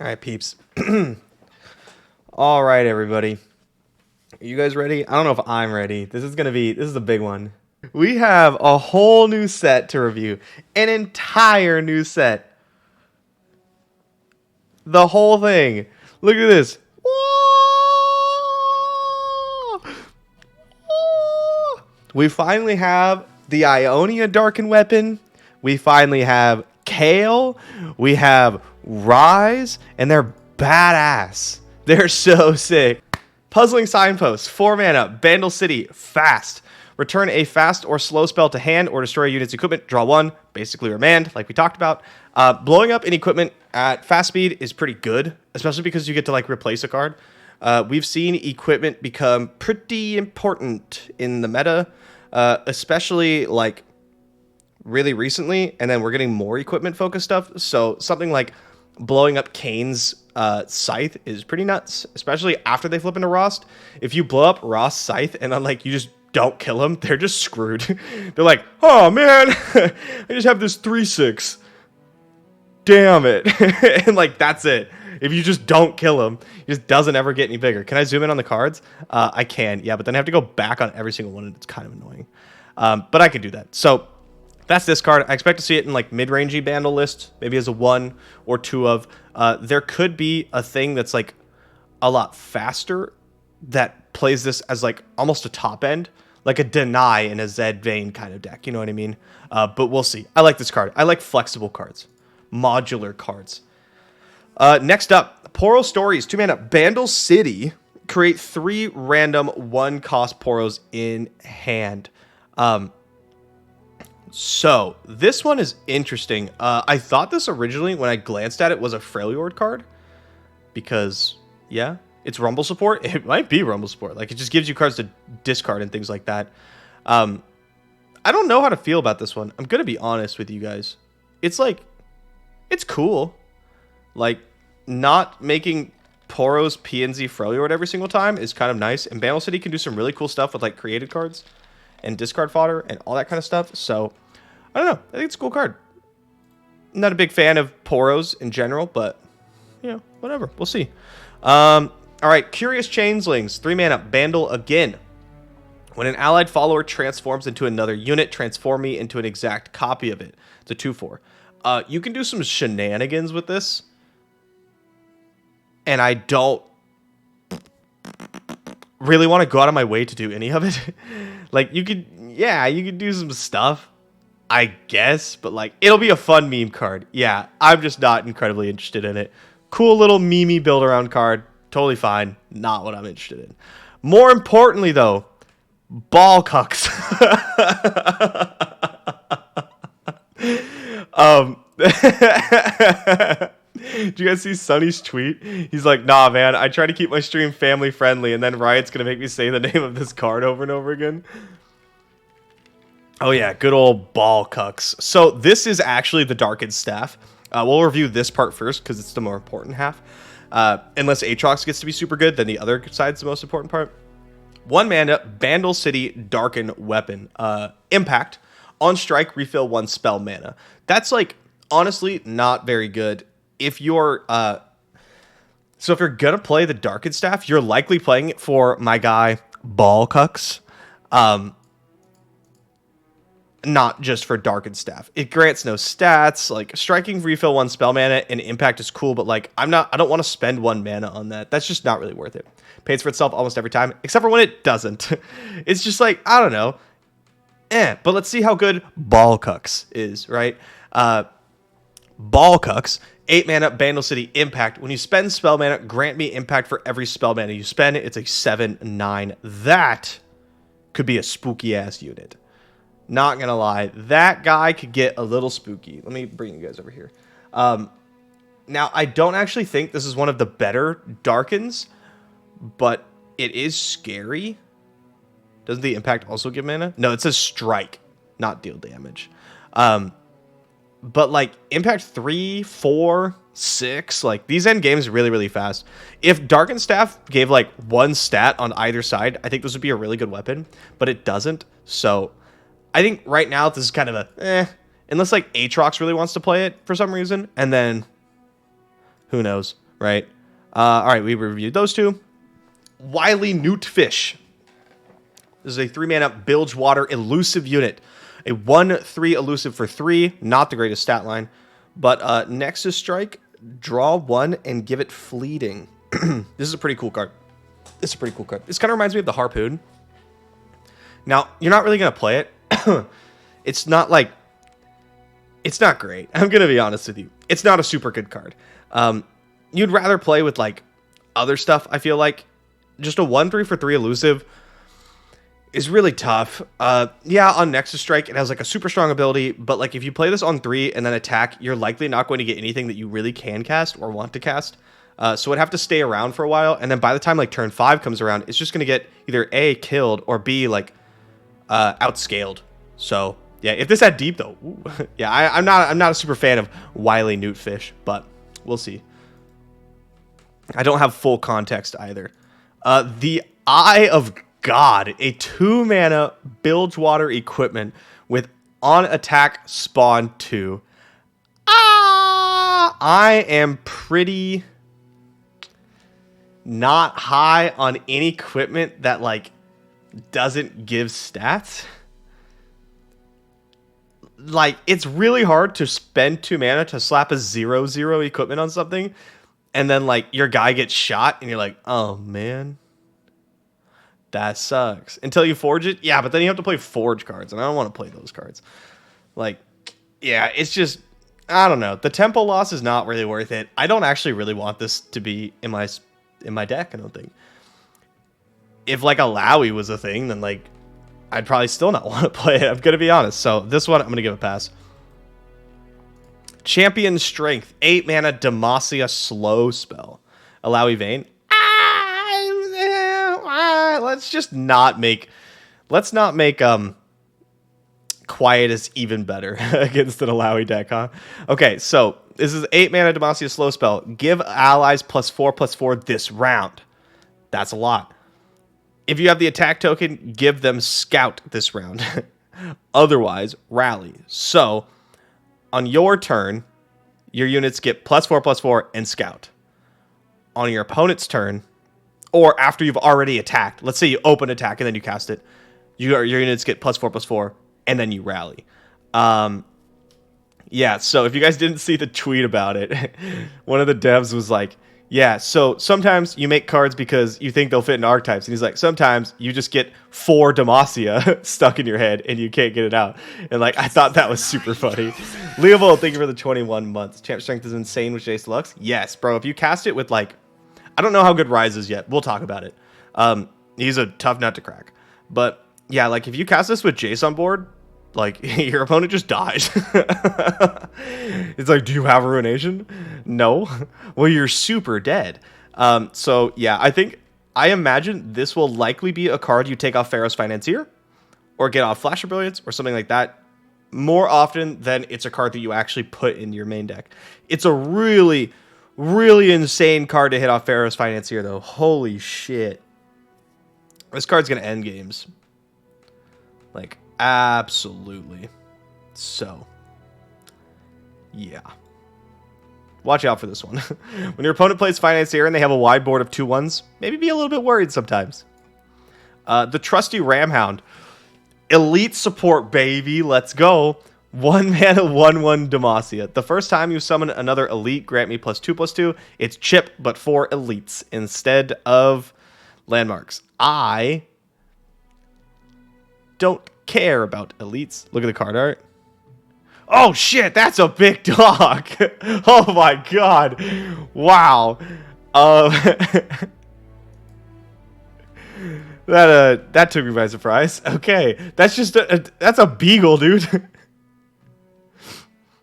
All right, peeps. All right, everybody. Are you guys ready? I don't know if I'm ready. This is a big one. We have a whole new set to review. An entire new set. The whole thing. Look at this. We finally have the Ionian darken weapon. We finally have Kayle. We have Ryze, and they're badass. They're so sick. Puzzling signposts, 4 mana, Bandle City, fast. Return a fast or slow spell to hand or destroy a unit's equipment. Draw 1, basically remand, like we talked about. Blowing up an equipment at fast speed is pretty good, especially because you get to like replace a card. We've seen equipment become pretty important in the meta, especially like really recently, and then we're getting more equipment focused stuff. So something like blowing up Kane's scythe is pretty nuts, especially after they flip into Rost. If you blow up Rost's scythe and then like you just don't kill him, they're just screwed. They're like, oh man, I just have this 3/6. Damn it. And like that's it. If you just don't kill him, he just doesn't ever get any bigger. Can I zoom in on the cards? I can, yeah, but then I have to go back on every single one, and it's kind of annoying. But I can do that. So that's this card. I expect to see it in like mid-rangey Bandle list, maybe as a 1 or 2 of. There could be a thing that's like a lot faster that plays this as like almost a top end, like a deny in a Zed Vayne kind of deck. You know what I mean? But we'll see. I like this card. I like flexible cards, modular cards. Next up, Poro Stories, 2 mana, Bandle City. Create 3 random 1-cost Poros in hand. So this one is interesting. I thought this originally, when I glanced at it, was a Freljord card. Because, yeah, it's Rumble support. It might be Rumble support. Like, it just gives you cards to discard and things like that. I don't know how to feel about this one. I'm going to be honest with you guys. It's like, it's cool. Like, not making Poro's PNZ Freljord every single time is kind of nice. And Bandle City can do some really cool stuff with, like, created cards and discard fodder and all that kind of stuff. So I don't know. I think it's a cool card. I'm not a big fan of Poros in general, but you know, whatever. We'll see. All right, Curious Changelings, 3 mana, Bandle again. When an allied follower transforms into another unit, transform me into an exact copy of it. It's a 2/4. You can do some shenanigans with this, and I don't really want to go out of my way to do any of it. Like, you could, yeah, you could do some stuff, I guess, but like, it'll be a fun meme card. Yeah, I'm just not incredibly interested in it. Cool little meme build around card, totally fine. Not what I'm interested in. More importantly, though, Baalkux. Did you guys see Sunny's tweet? He's like, nah, man, I try to keep my stream family friendly, and then Riot's going to make me say the name of this card over and over again. Oh, yeah, good old Baalkux. So this is actually the darkened staff. We'll review this part first because it's the more important half. Unless Aatrox gets to be super good, then the other side's the most important part. 1 mana, Bandle City, darken weapon. Impact. On strike, refill 1 spell mana. That's, like, honestly not very good. If you're so if you're gonna play the darkened staff, you're likely playing it for my guy Baalkux, not just for darkened staff. It grants no stats. Like, striking refill 1 spell mana and impact is cool, but like I don't want to spend 1 mana on that. That's just not really worth it. Pays for itself almost every time, except for when it doesn't. It's just like, I don't know. But let's see how good Baalkux is, right? Baalkux, 8 mana, Bandle City, impact. When you spend spell mana, grant me impact for every spell mana you spend. It's a 7/9. That could be a spooky ass unit. Not gonna lie, that guy could get a little spooky. Let me bring you guys over here. Now, I don't actually think this is one of the better Darkens, but it is scary. Doesn't the impact also give mana? No, it says strike, not deal damage. But like impact 3, 4, 6, like these end games really, really fast. If Darkened Staff gave like 1 stat on either side, I think this would be a really good weapon, but it doesn't. So I think right now this is kind of a unless like Aatrox really wants to play it for some reason, and then who knows. right? All right, we reviewed those two. Wily newtfish. This is a 3-mana Bilgewater elusive unit. A 1/3 elusive for 3. Not the greatest stat line. But Nexus Strike, draw 1 and give it fleeting. This is a pretty cool card. This kind of reminds me of the Harpoon. Now, you're not really going to play it. It's not like... It's not great. I'm going to be honest with you. It's not a super good card. You'd rather play with, like, other stuff, I feel like. Just a 1/3 for 3 elusive is really tough. Yeah, on Nexus Strike, it has, like, a super strong ability. But, like, if you play this on 3 and then attack, you're likely not going to get anything that you really can cast or want to cast. So it'd have to stay around for a while. And then by the time, like, turn 5 comes around, it's just going to get either A, killed, or B, like, outscaled. So... yeah, if this had deep though, ooh, yeah, I'm not a super fan of Wily newtfish, but we'll see. I don't have full context either. The Eye of God, a 2-mana Bilgewater equipment with on attack spawn 2. I am pretty not high on any equipment that like doesn't give stats. Like, it's really hard to spend 2 mana to slap a 0/0 equipment on something, and then, like, your guy gets shot, and you're like, oh, man. That sucks. Until you forge it? Yeah, but then you have to play forge cards, and I don't want to play those cards. Like, yeah, it's just, I don't know. The tempo loss is not really worth it. I don't actually really want this to be in my deck, I don't think. If, like, a Lowy was a thing, then, like, I'd probably still not want to play it. I'm going to be honest. So this one, I'm going to give a pass. Champion Strength. 8-mana Demacia slow spell. Allow Evane. Let's not make Quiet is even better against an Alawi deck, huh? Okay, so this is 8-mana Demacia slow spell. Give allies +4/+4 this round. That's a lot. If you have the attack token, give them Scout this round. Otherwise, Rally. So, on your turn, your units get +4/+4 and Scout. On your opponent's turn, or after you've already attacked, let's say you open attack and then you cast it, your units get +4/+4 and then you Rally. Yeah, so if you guys didn't see the tweet about it, one of the devs was like, yeah, so sometimes you make cards because you think they'll fit in archetypes. And he's like, sometimes you just get 4 Demacia stuck in your head and you can't get it out. And like, I thought that was super funny. Leovold, thank you for the 21 months. Champ Strength is insane with Jace Lux. Yes, bro. If you cast it with like, I don't know how good Ryze is yet. We'll talk about it. He's a tough nut to crack. But yeah, like if you cast this with Jace on board, like, your opponent just dies. It's like, do you have Ruination? No. Well, you're super dead. So, yeah, I imagine this will likely be a card you take off Pharaoh's Financier or get off Flash of Brilliance or something like that more often than it's a card that you actually put in your main deck. It's a really, really insane card to hit off Pharaoh's Financier, though. Holy shit. This card's going to end games. Like, absolutely. So, yeah. Watch out for this one. When your opponent plays Financier and they have a wide board of 2/1s, maybe be a little bit worried sometimes. The Trusty Ramhound. Elite support, baby. Let's go. 1-mana, 1/1 Demacia. The first time you summon another elite, grant me +2/+2. It's chip, but for elites instead of landmarks. I don't care about elites. Look at the card art. Oh shit, that's a big dog. Oh my god. Wow. That took me by surprise. Okay, that's just that's a beagle, dude.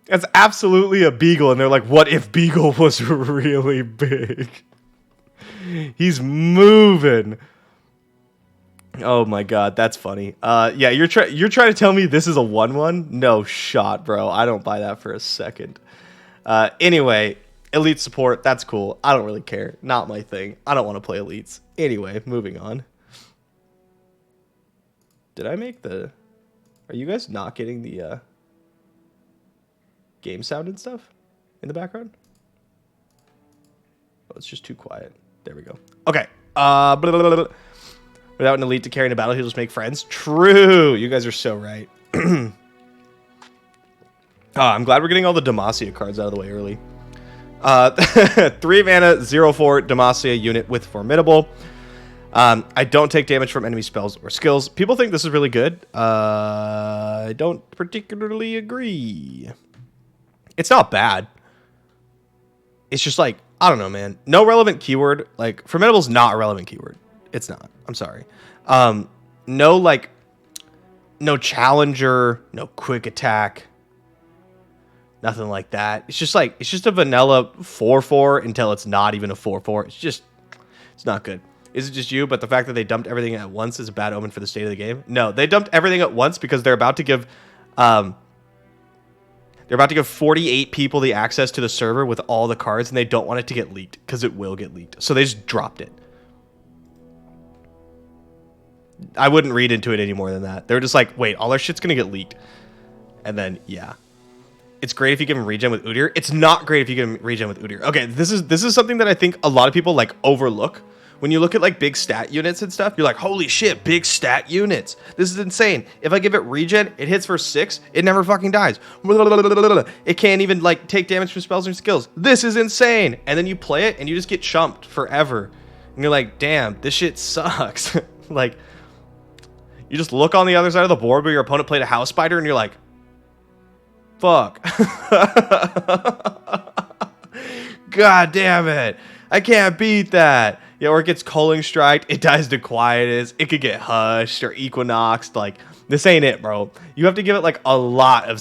That's absolutely a beagle, and they're like, what if beagle was really big? He's moving. Oh my god, that's funny. Yeah, you're trying to tell me this is a 1/1? No shot, bro. I don't buy that for a second. Anyway, elite support, that's cool. I don't really care. Not my thing. I don't want to play elites. Anyway, moving on. Did I make the... Are you guys not getting the game sound and stuff in the background? Oh, it's just too quiet. There we go. Okay. Blah, blah, blah, blah. Without an elite to carry in a battle, he'll just make friends. True. You guys are so right. I'm glad we're getting all the Demacia cards out of the way early. 3 mana, 0/4 Demacia unit with Formidable. I don't take damage from enemy spells or skills. People think this is really good. I don't particularly agree. It's not bad. It's just like, I don't know, man. No relevant keyword. Like, Formidable's not a relevant keyword. It's not. I'm sorry. No, like, no challenger, no quick attack. Nothing like that. It's just like, it's just a vanilla 4/4 until it's not even a 4/4. It's not good. Is it just you? But the fact that they dumped everything at once is a bad omen for the state of the game. No, they dumped everything at once because they're about to give 48 people the access to the server with all the cards, and they don't want it to get leaked because it will get leaked. So they just dropped it. I wouldn't read into it any more than that. They're just like, wait, all our shit's gonna get leaked, and then yeah. It's great if you give him regen with Udyr. It's not great if you give him regen with Udyr. Okay, this is something that I think a lot of people like overlook. When you look at like big stat units and stuff, you're like, holy shit, big stat units. This is insane. If I give it regen, it hits for 6, it never fucking dies. It can't even like take damage from spells and skills. This is insane. And then you play it and you just get chumped forever. And you're like, damn, this shit sucks. Like, you just look on the other side of the board where your opponent played a house spider and you're like, fuck. God damn it. I can't beat that. Yeah, or it gets Culling Strike, it dies to Quietus, it could get Hushed or Equinoxed. Like, this ain't it, bro. You have to give it like a lot of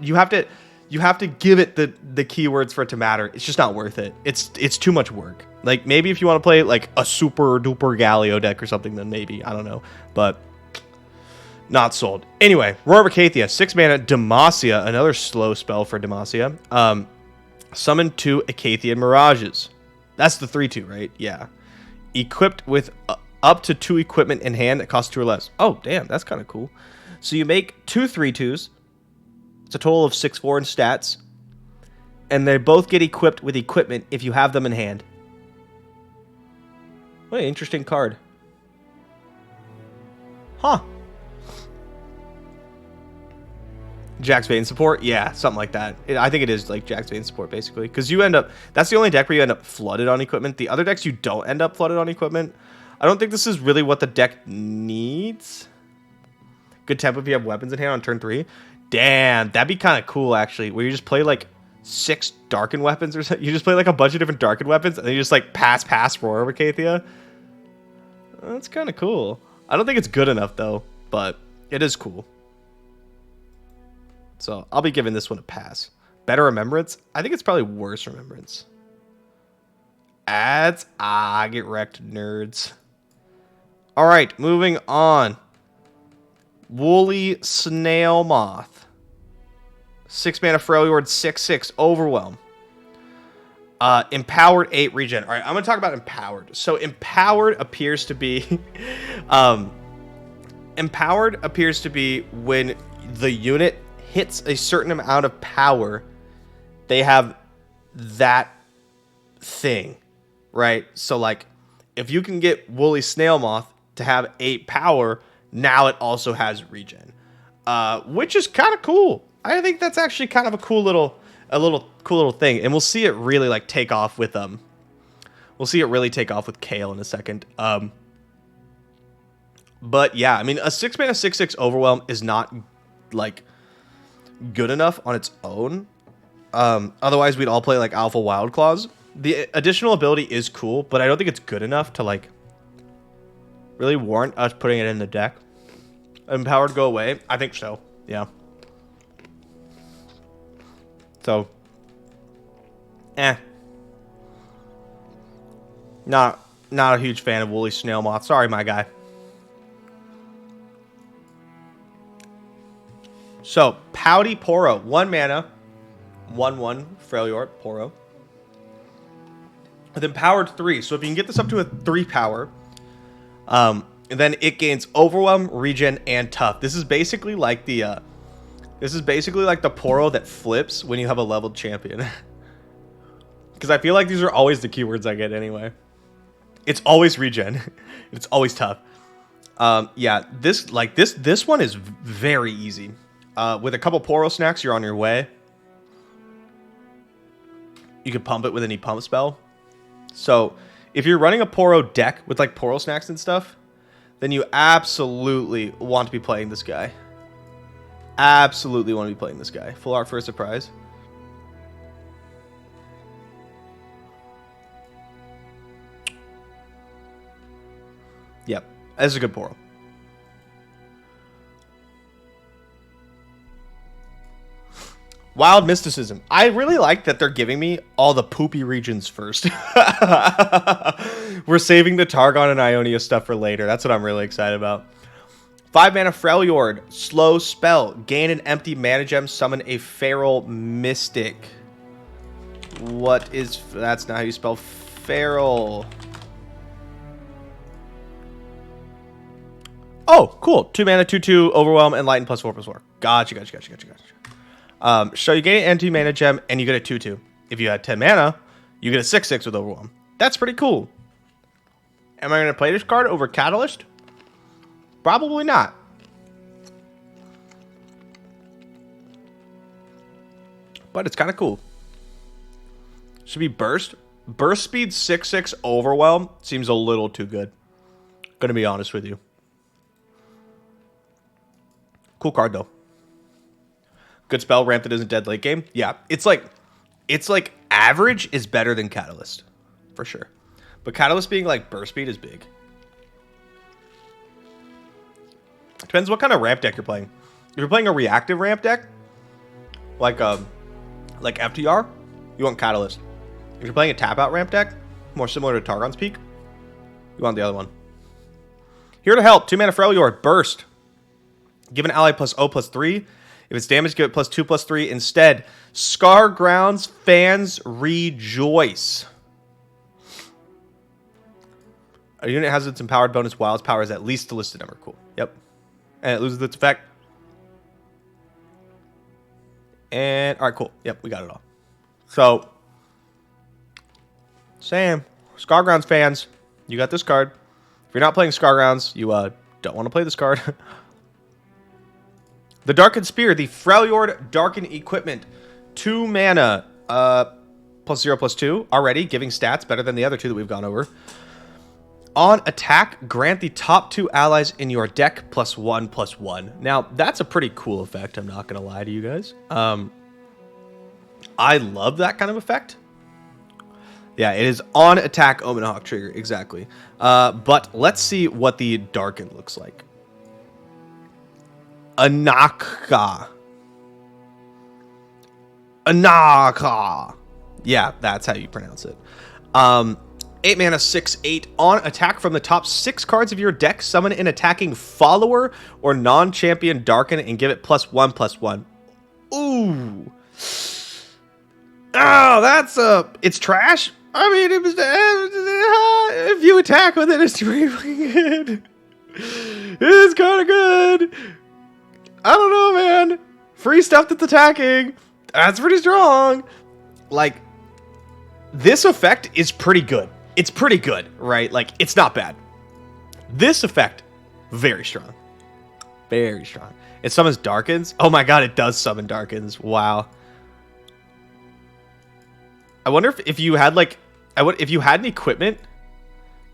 you have to give it the keywords for it to matter. It's just not worth it. It's too much work. Like, maybe if you want to play like a super duper Galio deck or something, then maybe, I don't know. But not sold. Anyway, Roar of Kathia, 6 mana, Demacia, another slow spell for Demacia. Summon 2 Acathian Mirages. That's the 3/2, right? Yeah. Equipped with up to 2 equipment in hand that costs 2 or less. Oh, damn, that's kind of cool. So you make 2 3/2s. It's a total of 6/4 in stats. And they both get equipped with equipment if you have them in hand. What an interesting card. Huh. Jack's Bane support? Yeah, something like that. I think it is like Jack's Bane support, basically. Because you end up... That's the only deck where you end up flooded on equipment. The other decks, you don't end up flooded on equipment. I don't think this is really what the deck needs. Good tempo if you have weapons in hand on turn 3. Damn, that'd be kind of cool, actually. Where you just play, like, 6 darkened weapons or something. You just play, like, a bunch of different darkened weapons, and then you just, like, pass Roar over Kathia. That's kind of cool. I don't think it's good enough, though. But it is cool. So I'll be giving this one a pass. Better Remembrance? I think it's probably worse Remembrance. Ads? Get wrecked, nerds. All right, moving on. Woolly Snail Moth. 6 mana Freljord, 6/6 Overwhelm. Empowered 8 regen. All right, I'm going to talk about Empowered. So Empowered appears to be... Empowered appears to be when the unit hits a certain amount of power, they have that thing, right? So, like, if you can get Woolly Snail Moth to have 8 power, now it also has regen, which is kind of cool. I think that's actually kind of a cool little thing, and we'll see it really like take off with we'll see it really take off with Kayle in a second. But yeah, I mean, a 6 mana 6/6 Overwhelm is not like good enough on its own. Otherwise we'd all play like Alpha Wild Claws. The additional ability is cool, but I don't think it's good enough to like really warrant us putting it in the deck. Empowered go away? I think so. Yeah. So not a huge fan of Woolly Snail Moth. Sorry, my guy. So, Pouty Poro, 1 mana, 1/1 Freljord Poro. With Empowered 3. So if you can get this up to a 3 power, then it gains Overwhelm, Regen, and Tough. This is basically like the Poro that flips when you have a leveled champion. Because I feel like these are always the keywords I get anyway. It's always regen. It's always tough. Yeah, this one is very easy. With a couple Poro snacks, you're on your way. You can pump it with any pump spell. So if you're running a Poro deck with like Poro snacks and stuff, then you absolutely want to be playing this guy. Absolutely want to be playing this guy. Full art for a surprise. Yep, this is a good Poro. Wild mysticism. I really like that they're giving me all the poopy regions first. We're saving the Targon and Ionia stuff for later. That's what I'm really excited about. 5 mana Freljord. Slow spell. Gain an empty mana gem. Summon a feral mystic. What is... That's not how you spell feral. Oh, cool. 2 mana, 2/2, overwhelm, enlighten +4/+4. Gotcha. So you gain an empty mana gem, and you get a 2/2. If you had 10 mana, you get a 6/6 with overwhelm. That's pretty cool. Am I going to play this card over Catalyst? Probably not. But it's kind of cool. Should be Burst. Burst speed 6/6 overwhelm seems a little too good. Gonna be honest with you. Cool card though. Good spell, ramp that isn't dead late game. Yeah, it's like average is better than Catalyst, for sure. But Catalyst being like burst speed is big. Depends what kind of ramp deck you're playing. If you're playing a reactive ramp deck, like FTR, you want Catalyst. If you're playing a tap out ramp deck, more similar to Targon's Peak, you want the other one. Here to help, 2 mana Freljord, burst. Give an ally +0/+3. If it's damaged, give it +2/+3 instead. Scar Grounds fans rejoice. A unit has its empowered bonus while its power is at least the listed number. Cool. Yep. And it loses its effect. And all right, cool. Yep, we got it all. So, Sam, Scar Grounds fans, you got this card. If you're not playing Scar Grounds, you don't want to play this card. The Darkened Spear, the Freljord Darken equipment. 2 mana, +0/+2 already, giving stats better than the other 2 that we've gone over. On attack, grant the top 2 allies in your deck +1/+1. Now, that's a pretty cool effect, I'm not going to lie to you guys. I love that kind of effect. Yeah, it is on attack Omen Hawk trigger, exactly. But let's see what the Darken looks like. Anaka. Yeah, that's how you pronounce it. 8 mana, 6/8. On attack from the top 6 cards of your deck, summon an attacking follower or non-champion Darken and give it +1/+1. Ooh. Oh, that's it's trash. I mean, it was, if you attack with it, it's pretty good. It's kind of good. I don't know, man. Free stuff that's attacking. That's pretty strong. Like, this effect is pretty good. It's pretty good, right? Like, it's not bad. This effect, very strong. Very strong. It summons Darkens. Oh my god, it does summon Darkens. Wow. I wonder if you had, like, if you had an equipment,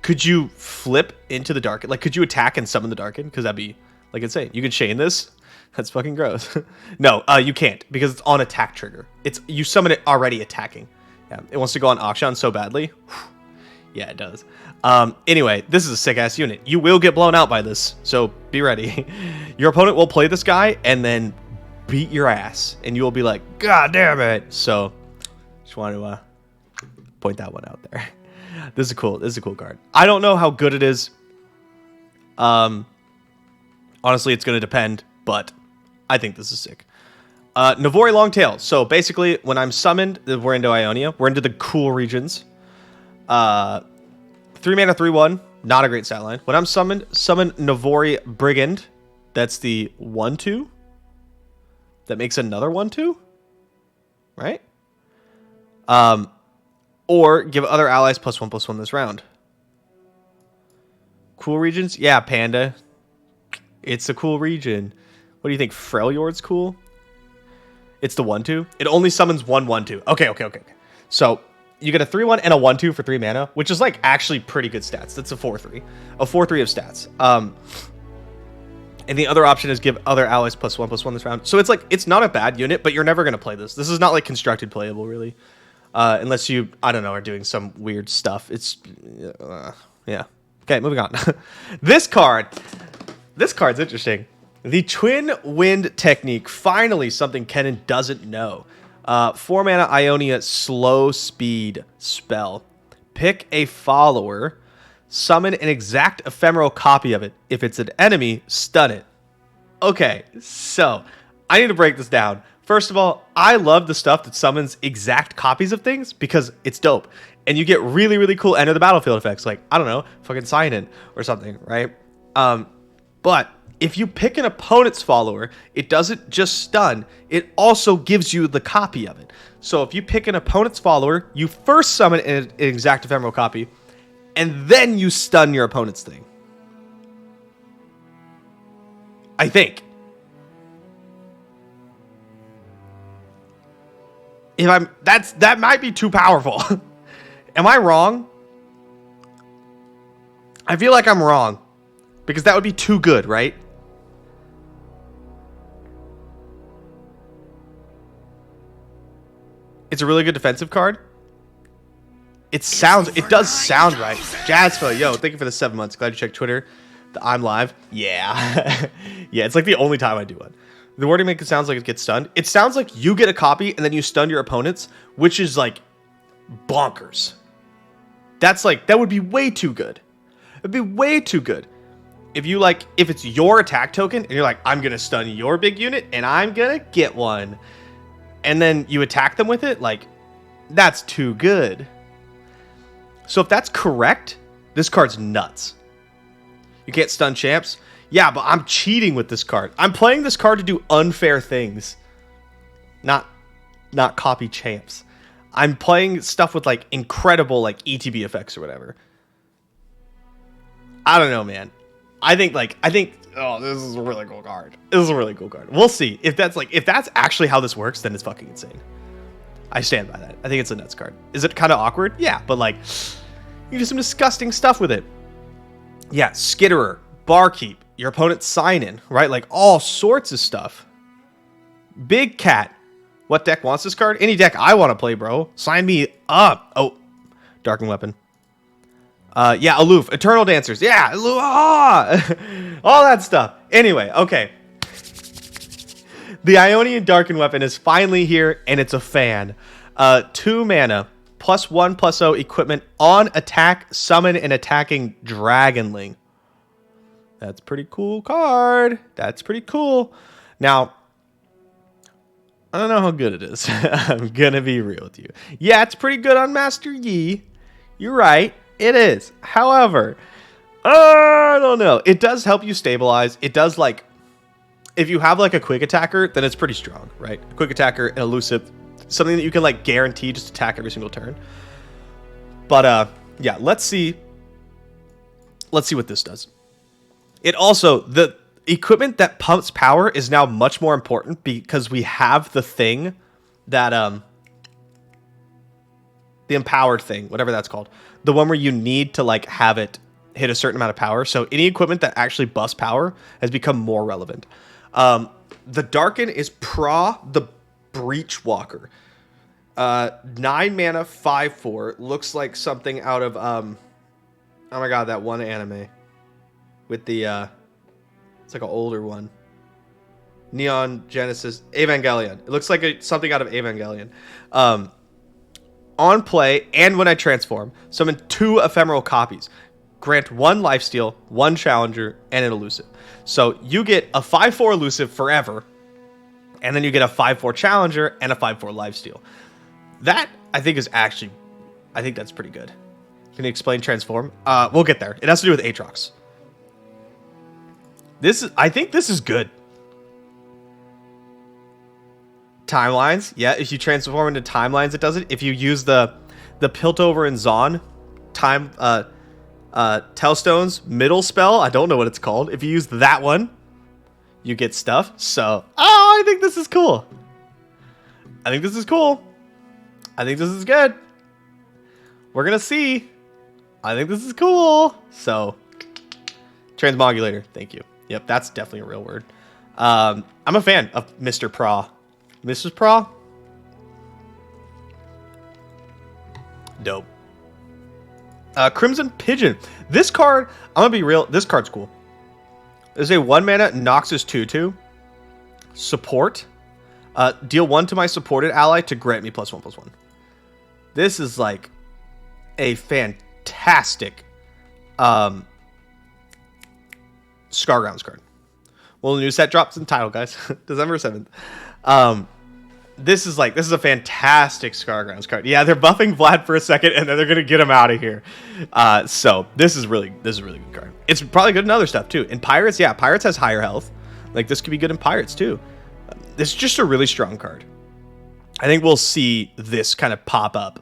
could you flip into the Darken? Like, could you attack and summon the Darken? Because that'd be, like, insane. You can chain this. That's fucking gross. No, you can't, because it's on attack trigger. You summon it already attacking. Yeah, it wants to go on auction so badly. Yeah, it does. Anyway, this is a sick-ass unit. You will get blown out by this, so be ready. Your opponent will play this guy and then beat your ass, and you will be like, God damn it. So, just want to point that one out there. This is cool. This is a cool card. I don't know how good it is. Honestly, it's going to depend, but I think this is sick. Navori Longtails. So basically, when I'm summoned, we're into Ionia. We're into the cool regions. 3 mana, 3/1. Not a great stat line. When I'm summoned, summon Navori Brigand. That's the 1/2. That makes another 1/2. Right? Or give other allies +1/+1 this round. Cool regions? Yeah, Panda. It's a cool region. What do you think? Freljord's cool? It's the 1/2. It only summons 1/1/2. Okay. So you get a 3/1 and a 1/2 for 3 mana, which is like actually pretty good stats. That's a 4/3. A 4/3 of stats. And the other option is give other allies +1/+1 this round. So it's like, it's not a bad unit, but you're never going to play this. This is not like constructed playable, really. Unless you, I don't know, are doing some weird stuff. It's, yeah. Okay, moving on. This card's interesting. The Twin Wind technique. Finally, something Kennen doesn't know. 4 mana Ionia slow speed spell. Pick a follower. Summon an exact ephemeral copy of it. If it's an enemy, stun it. Okay, so I need to break this down. First of all, I love the stuff that summons exact copies of things because it's dope. And you get really, really cool enter the battlefield effects. Like, I don't know, fucking sign in or something, right? But if you pick an opponent's follower, it doesn't just stun. It also gives you the copy of it. So if you pick an opponent's follower, you first summon an exact ephemeral copy, and then you stun your opponent's thing. I think. That might be too powerful. Am I wrong? I feel like I'm wrong. Because that would be too good, right? It's a really good defensive card. It does sound right. Jazzfo, yo, thank you for the 7 months. Glad you checked Twitter. I'm live. Yeah. Yeah, it's like the only time I do one. The wording makes it sound like it gets stunned. It sounds like you get a copy and then you stun your opponents, which is like bonkers. That would be way too good. It'd be way too good. If it's your attack token and you're like, I'm going to stun your big unit and I'm going to get one. And then you attack them with it, like, that's too good. So if that's correct, this card's nuts. You can't stun champs? Yeah, but I'm cheating with this card. I'm playing this card to do unfair things. Not copy champs. I'm playing stuff with, like, incredible, like, ETB effects or whatever. I don't know, man. I think, oh, this is a really cool card. This is a really cool card. We'll see. If that's actually how this works, then it's fucking insane. I stand by that. I think it's a nuts card. Is it kind of awkward? Yeah, but like, you do some disgusting stuff with it. Yeah, Skitterer, Barkeep, your opponent's sign in, right? Like all sorts of stuff. Big Cat. What deck wants this card? Any deck I want to play, bro. Sign me up. Oh, Darkened Weapon. Yeah, Aloof, Eternal Dancers. Yeah, all that stuff. Anyway, okay. The Ionian Darkened Weapon is finally here, and it's a fan. 2 mana, +1/+0 equipment on attack, summon an attacking Dragonling. That's pretty cool card. That's pretty cool. Now, I don't know how good it is. I'm gonna be real with you. Yeah, it's pretty good on Master Yi. You're right. It is. However, I don't know. It does help you stabilize. It does, like, if you have like a quick attacker, then it's pretty strong, right? A quick attacker, an elusive, something that you can like guarantee just attack every single turn. But yeah, let's see what this does. It also, the equipment that pumps power is now much more important because we have the thing that the empowered thing, whatever that's called. The one where you need to like have it hit a certain amount of power. So any equipment that actually busts power has become more relevant. The Darken is Pra the Breachwalker. 9 mana, 5/4. Looks like something out of oh my god, that one anime with the it's like an older one. Neon Genesis Evangelion. It looks like something out of Evangelion. On play, and when I transform, summon 2 ephemeral copies. Grant 1 lifesteal, 1 challenger, and an elusive. So you get a 5/4 elusive forever, and then you get a 5/4 challenger and a 5/4 lifesteal. That, I think, is actually, I think that's pretty good. Can you explain transform? We'll get there. It has to do with Aatrox. I think this is good. Timelines, yeah, if you transform into timelines, it does it. If you use the the Piltover and Zon time Telstone's middle spell. I don't know what it's called. If you use that one, you get stuff. So, I think this is cool. I think this is cool. I think this is good. We're going to see. I think this is cool. So, transmogulator. Thank you. Yep, that's definitely a real word. I'm a fan of Mr. Pra. Mrs. Pra? Dope. Crimson Pigeon. This card, I'm going to be real. This card's cool. There's a 1 mana Noxus 2/2. Support. Deal 1 to my supported ally to grant me +1/+1. This is like a fantastic Scargrounds card. Well, the new set drops in title, guys. December 7th. This is a fantastic Scargrounds card. Yeah, they're buffing Vlad for a second, and then they're gonna get him out of here. So this is a really good card. It's probably good in other stuff too. In Pirates, yeah, Pirates has higher health. Like this could be good in Pirates too. This is just a really strong card. I think we'll see this kind of pop up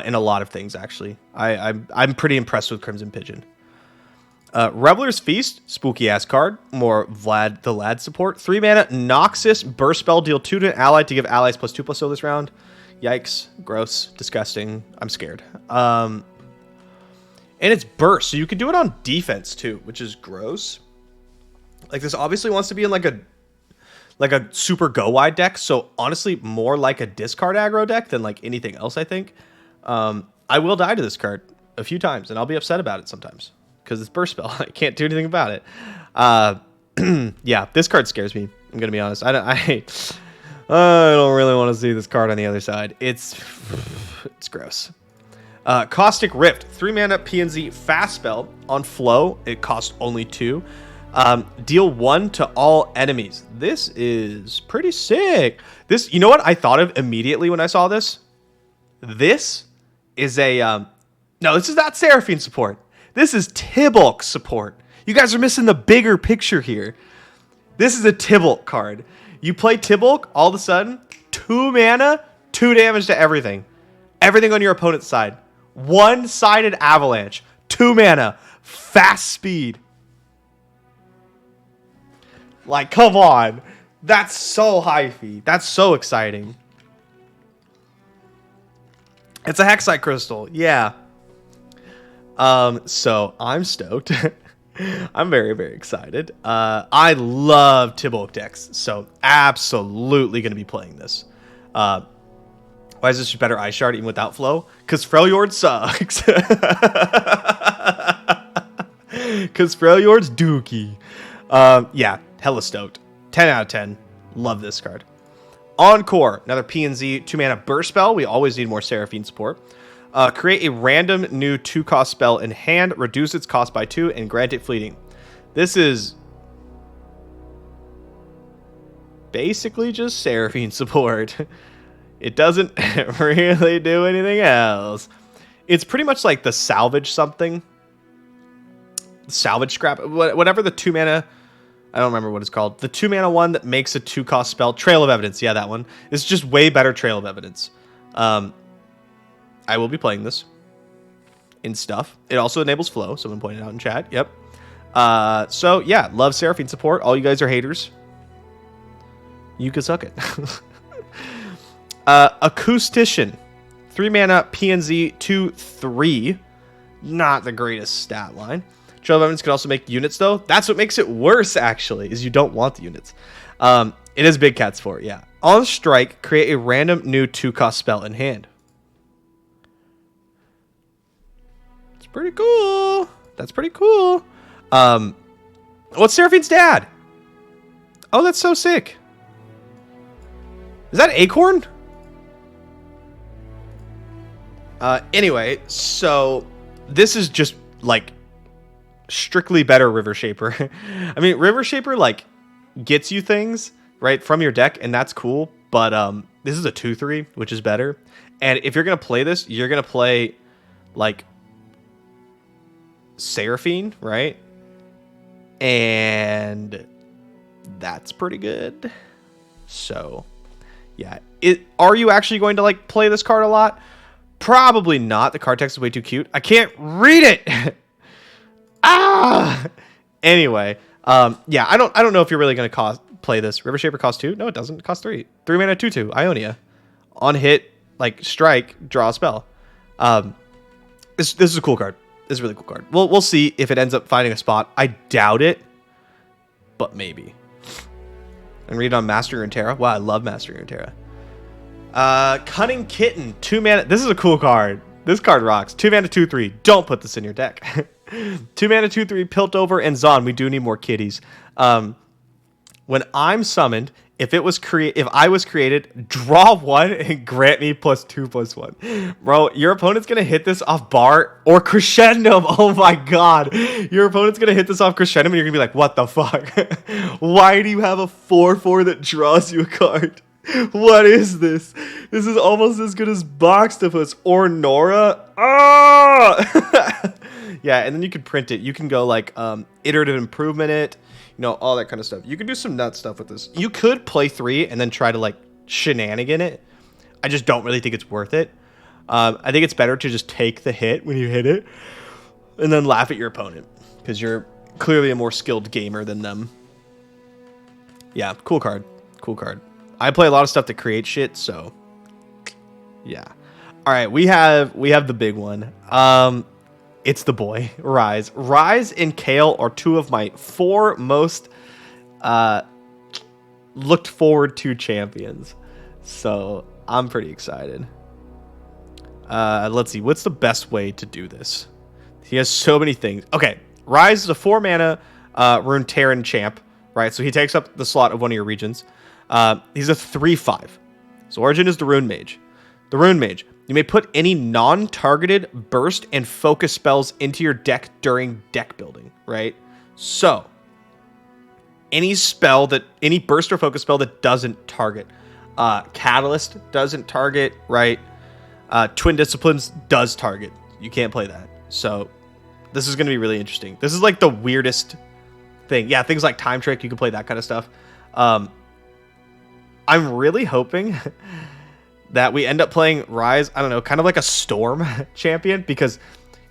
in a lot of things. Actually, I'm pretty impressed with Crimson Pigeon. Reveler's Feast, spooky ass card, more Vlad the Lad support. 3 mana Noxus burst spell, deal 2 to an ally to give allies +2/+0 this round. Yikes, gross, disgusting. I'm scared. And it's burst, so you can do it on defense too, which is gross. Like this obviously wants to be in like a super go wide deck, so honestly more like a discard aggro deck than like anything else. I think I will die to this card a few times, and I'll be upset about it sometimes. Because it's burst spell. I can't do anything about it. Yeah, this card scares me. I'm going to be honest. I don't really want to see this card on the other side. It's gross. Caustic Rift. 3 mana PNZ fast spell on flow. It costs only 2. Deal 1 to all enemies. This is pretty sick. You know what I thought of immediately when I saw this? This is a... no, this is not Seraphine support. This is Tibalt support. You guys are missing the bigger picture here. This is a Tibalt card. You play Tibalt, all of a sudden, 2 mana, 2 damage to everything. Everything on your opponent's side. One-sided avalanche. 2 mana. Fast speed. Like, come on. That's so hyphy. That's so exciting. It's a Hexite crystal. Yeah. So I'm stoked. I'm very, very excited. I love Tibalt decks, so absolutely going to be playing this. Why is this better Ice Shard even without flow? Because Freljord sucks. Because Freljord's dookie. Yeah, hella stoked. 10 out of 10. Love this card. Encore, another PNZ 2 mana burst spell. We always need more Seraphine support. Create a random new 2-cost spell in hand, reduce its cost by 2, and grant it fleeting. This is basically just Seraphine support. It doesn't really do anything else. It's pretty much like the salvage something. Salvage scrap. Whatever the 2 mana... I don't remember what it's called. The 2 mana one that makes a 2-cost spell. Trail of Evidence. Yeah, that one. It's just way better Trail of Evidence. I will be playing this in stuff. It also enables flow. Someone pointed out in chat. Yep. So, yeah. Love Seraphine support. All you guys are haters. You can suck it. Acoustician. 3 mana PNZ 2/3. Not the greatest stat line. Trail of Evidence can also make units, though. That's what makes it worse, actually, is you don't want the units. It is Big Cat support, yeah. On strike, create a random new 2-cost spell in hand. Pretty cool. That's pretty cool. What's Seraphine's dad? Oh, that's so sick. Is that Acorn? Anyway, so this is just like strictly better River Shaper. I mean, River Shaper like gets you things right from your deck, and that's cool. But this is a 2/3, which is better. And if you're gonna play this, you're gonna play like Seraphine, right? And that's pretty good. So, yeah. Are you actually going to like play this card a lot? Probably not. The card text is way too cute. I can't read it. Anyway, yeah, I don't know if you're really gonna play this. River Shaper costs 2. No, it doesn't. It costs 3. 3 mana 2/2. Ionia. On hit, like strike, draw a spell. This is a cool card. This is a really cool card. We'll see if it ends up finding a spot. I doubt it, but maybe. And read on Mastering Runeterra. Wow, I love Mastering Runeterra. Cunning Kitten, 2 mana. This is a cool card. This card rocks. 2 mana 2/3. Don't put this in your deck. 2 mana 2/3. Piltover and Zon. We do need more kitties. When I'm summoned, if I was created, draw 1 and grant me +2/+1. Bro, your opponent's gonna hit this off bar or crescendo. Oh my god. Your opponent's gonna hit this off crescendo and you're gonna be like, what the fuck? Why do you have a 4/4 that draws you a card? What is this? This is almost as good as Boxtopus or Nora. Ah! Yeah, and then you can print it. You can go like iterative improvement it. You know, all that kind of stuff. You can do some nut stuff with this. You could play 3 and then try to like shenanigan it. I just don't really think it's worth it. I think it's better to just take the hit when you hit it and then laugh at your opponent because you're clearly a more skilled gamer than them. Yeah, cool card. Cool card. I play a lot of stuff that creates shit, so yeah. All right, we have the big one. It's the boy, Ryze. Ryze and Kayle are 2 of my 4 most looked forward to champions. So I'm pretty excited. Let's see. What's the best way to do this? He has so many things. Okay, Ryze is a 4 mana Runeterran champ, right? So he takes up the slot of one of your regions. He's a 3/5. His origin is the Rune Mage. The Rune Mage. You may put any non-targeted burst and focus spells into your deck during deck building, right? So, any burst or focus spell that doesn't target. Catalyst doesn't target, right? Twin Disciplines does target. You can't play that. So, this is going to be really interesting. This is like the weirdest thing. Yeah, things like Time Trick, you can play that kind of stuff. I'm really hoping that we end up playing Ryze, I don't know, kind of like a Storm champion, because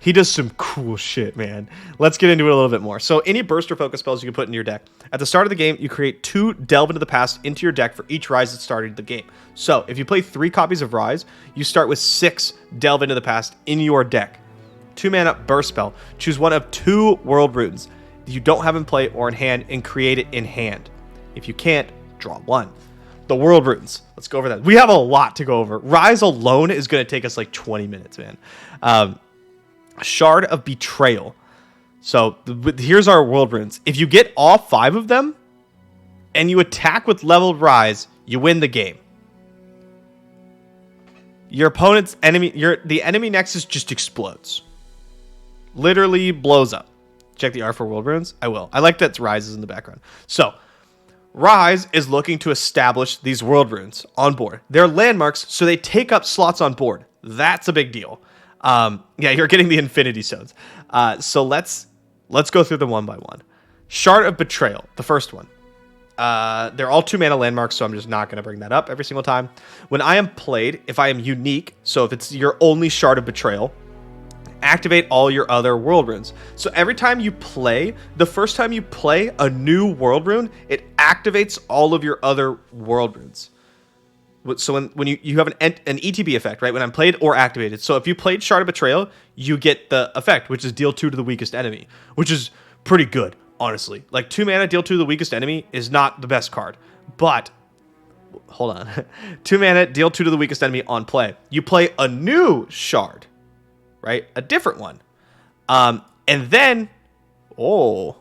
he does some cool shit, man. Let's get into it a little bit more. So any burst or focus spells you can put in your deck. At the start of the game, you create 2 Delve into the Past into your deck for each Ryze that started the game. So if you play 3 copies of Ryze, you start with 6 Delve into the Past in your deck. 2 mana burst spell. Choose one of 2 world runes that you don't have in play or in hand and create it in hand. If you can't, draw 1. The world runes. Let's go over that. We have a lot to go over. Ryze alone is going to take us like 20 minutes, man. Shard of Betrayal. So here's our world runes. If you get all 5 of them and you attack with leveled Ryze, you win the game. Your opponent's enemy, the enemy nexus just explodes. Literally blows up. Check the R for world runes. I will. I like that Ryze is in the background. So Ryze is looking to establish these world runes on board. They're landmarks, so they take up slots on board. That's a big deal. Yeah, you're getting the Infinity Stones. So let's go through them one by one. Shard of Betrayal, the first one. They're all 2 mana landmarks, so I'm just not going to bring that up every single time. When I am played, if I am unique, so if it's your only Shard of Betrayal, activate all your other world runes. So every time you play, the first time you play a new world rune, it activates all of your other world runes. So when you have an ETB effect, right? When I'm played or activated. So if you played Shard of Betrayal, you get the effect, which is deal 2 to the weakest enemy, which is pretty good, honestly. Like 2 mana, deal 2 to the weakest enemy is not the best card. But, hold on. 2 mana, deal 2 to the weakest enemy on play. You play a new Shard, right? A different one. And then, oh.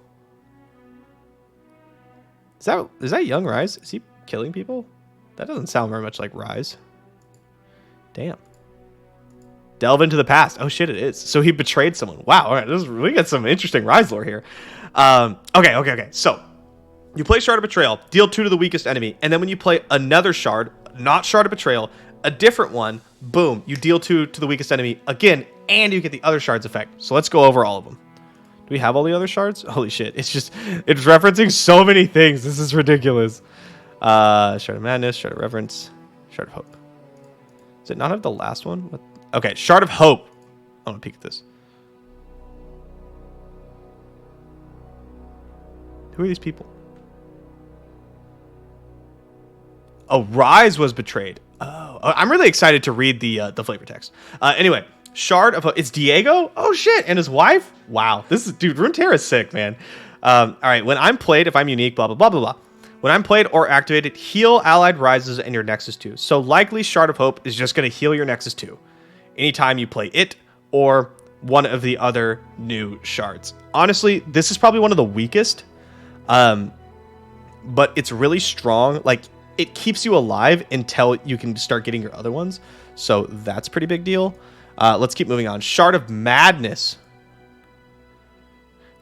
Is that young Ryze? Is he killing people? That doesn't sound very much like Ryze. Damn. Delve into the Past. Oh shit, it is. So he betrayed someone. Wow, all right. We got some interesting Ryze lore here. Okay. So you play Shard of Betrayal, deal 2 to the weakest enemy, and then when you play another Shard, not Shard of Betrayal, a different one, boom, you deal 2 to the weakest enemy again, and you get the other Shard's effect. So let's go over all of them. Do we have all the other Shards? Holy shit. It's referencing so many things. This is ridiculous. Shard of Madness, Shard of Reverence, Shard of Hope. Does it not have the last one? What? Okay, Shard of Hope. I'm gonna peek at this. Who are these people? Oh, Ryze was betrayed. Oh, I'm really excited to read the flavor text. Anyway, Shard of Hope. It's Diego. Oh shit, and his wife. Wow, this is dude. Runeterra is sick, man. All right, when I'm played, if I'm unique, blah blah blah blah blah. When I'm played or activated, heal allied Ryzes and your Nexus 2. So likely Shard of Hope is just going to heal your Nexus 2 anytime you play it or one of the other new shards. Honestly, this is probably one of the weakest, but it's really strong. Like, it keeps you alive until you can start getting your other ones. So that's a pretty big deal. Let's keep moving on. Shard of Madness.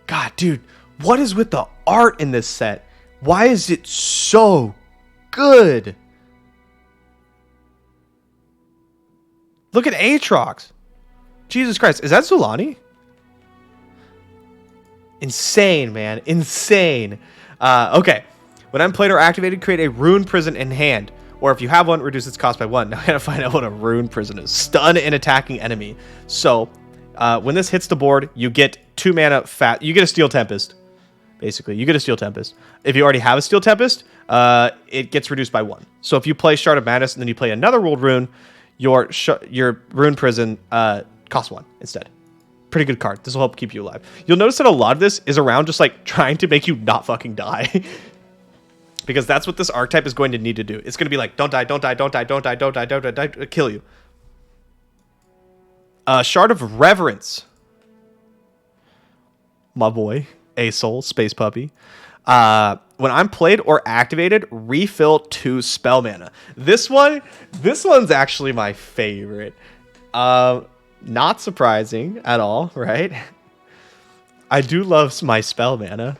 God, dude, what is with the art in this set? Why is it so good? Look at Aatrox. Jesus Christ. Is that Zulani? Insane, man. Insane. Okay. When I'm played or activated, create a rune prison in hand. Or if you have one, reduce its cost by 1. Now I gotta find out what a rune prison is. Stun an attacking enemy. So, when this hits the board, you get 2 mana fat. You get a Steel Tempest. Basically, you get a Steel Tempest. If you already have a Steel Tempest, it gets reduced by 1. So if you play Shard of Madness and then you play another World Rune, your Rune Prison costs 1 instead. Pretty good card. This will help keep you alive. You'll notice that a lot of this is around just like trying to make you not fucking die. Because that's what this archetype is going to need to do. It's going to be like, don't die, don't die, don't die, don't die, don't die, don't die, kill you. Shard of Reverence. My boy. A Soul, Space Puppy. When I'm played or activated, refill 2 spell mana. This one's actually my favorite. Not surprising at all, right? I do love my spell mana.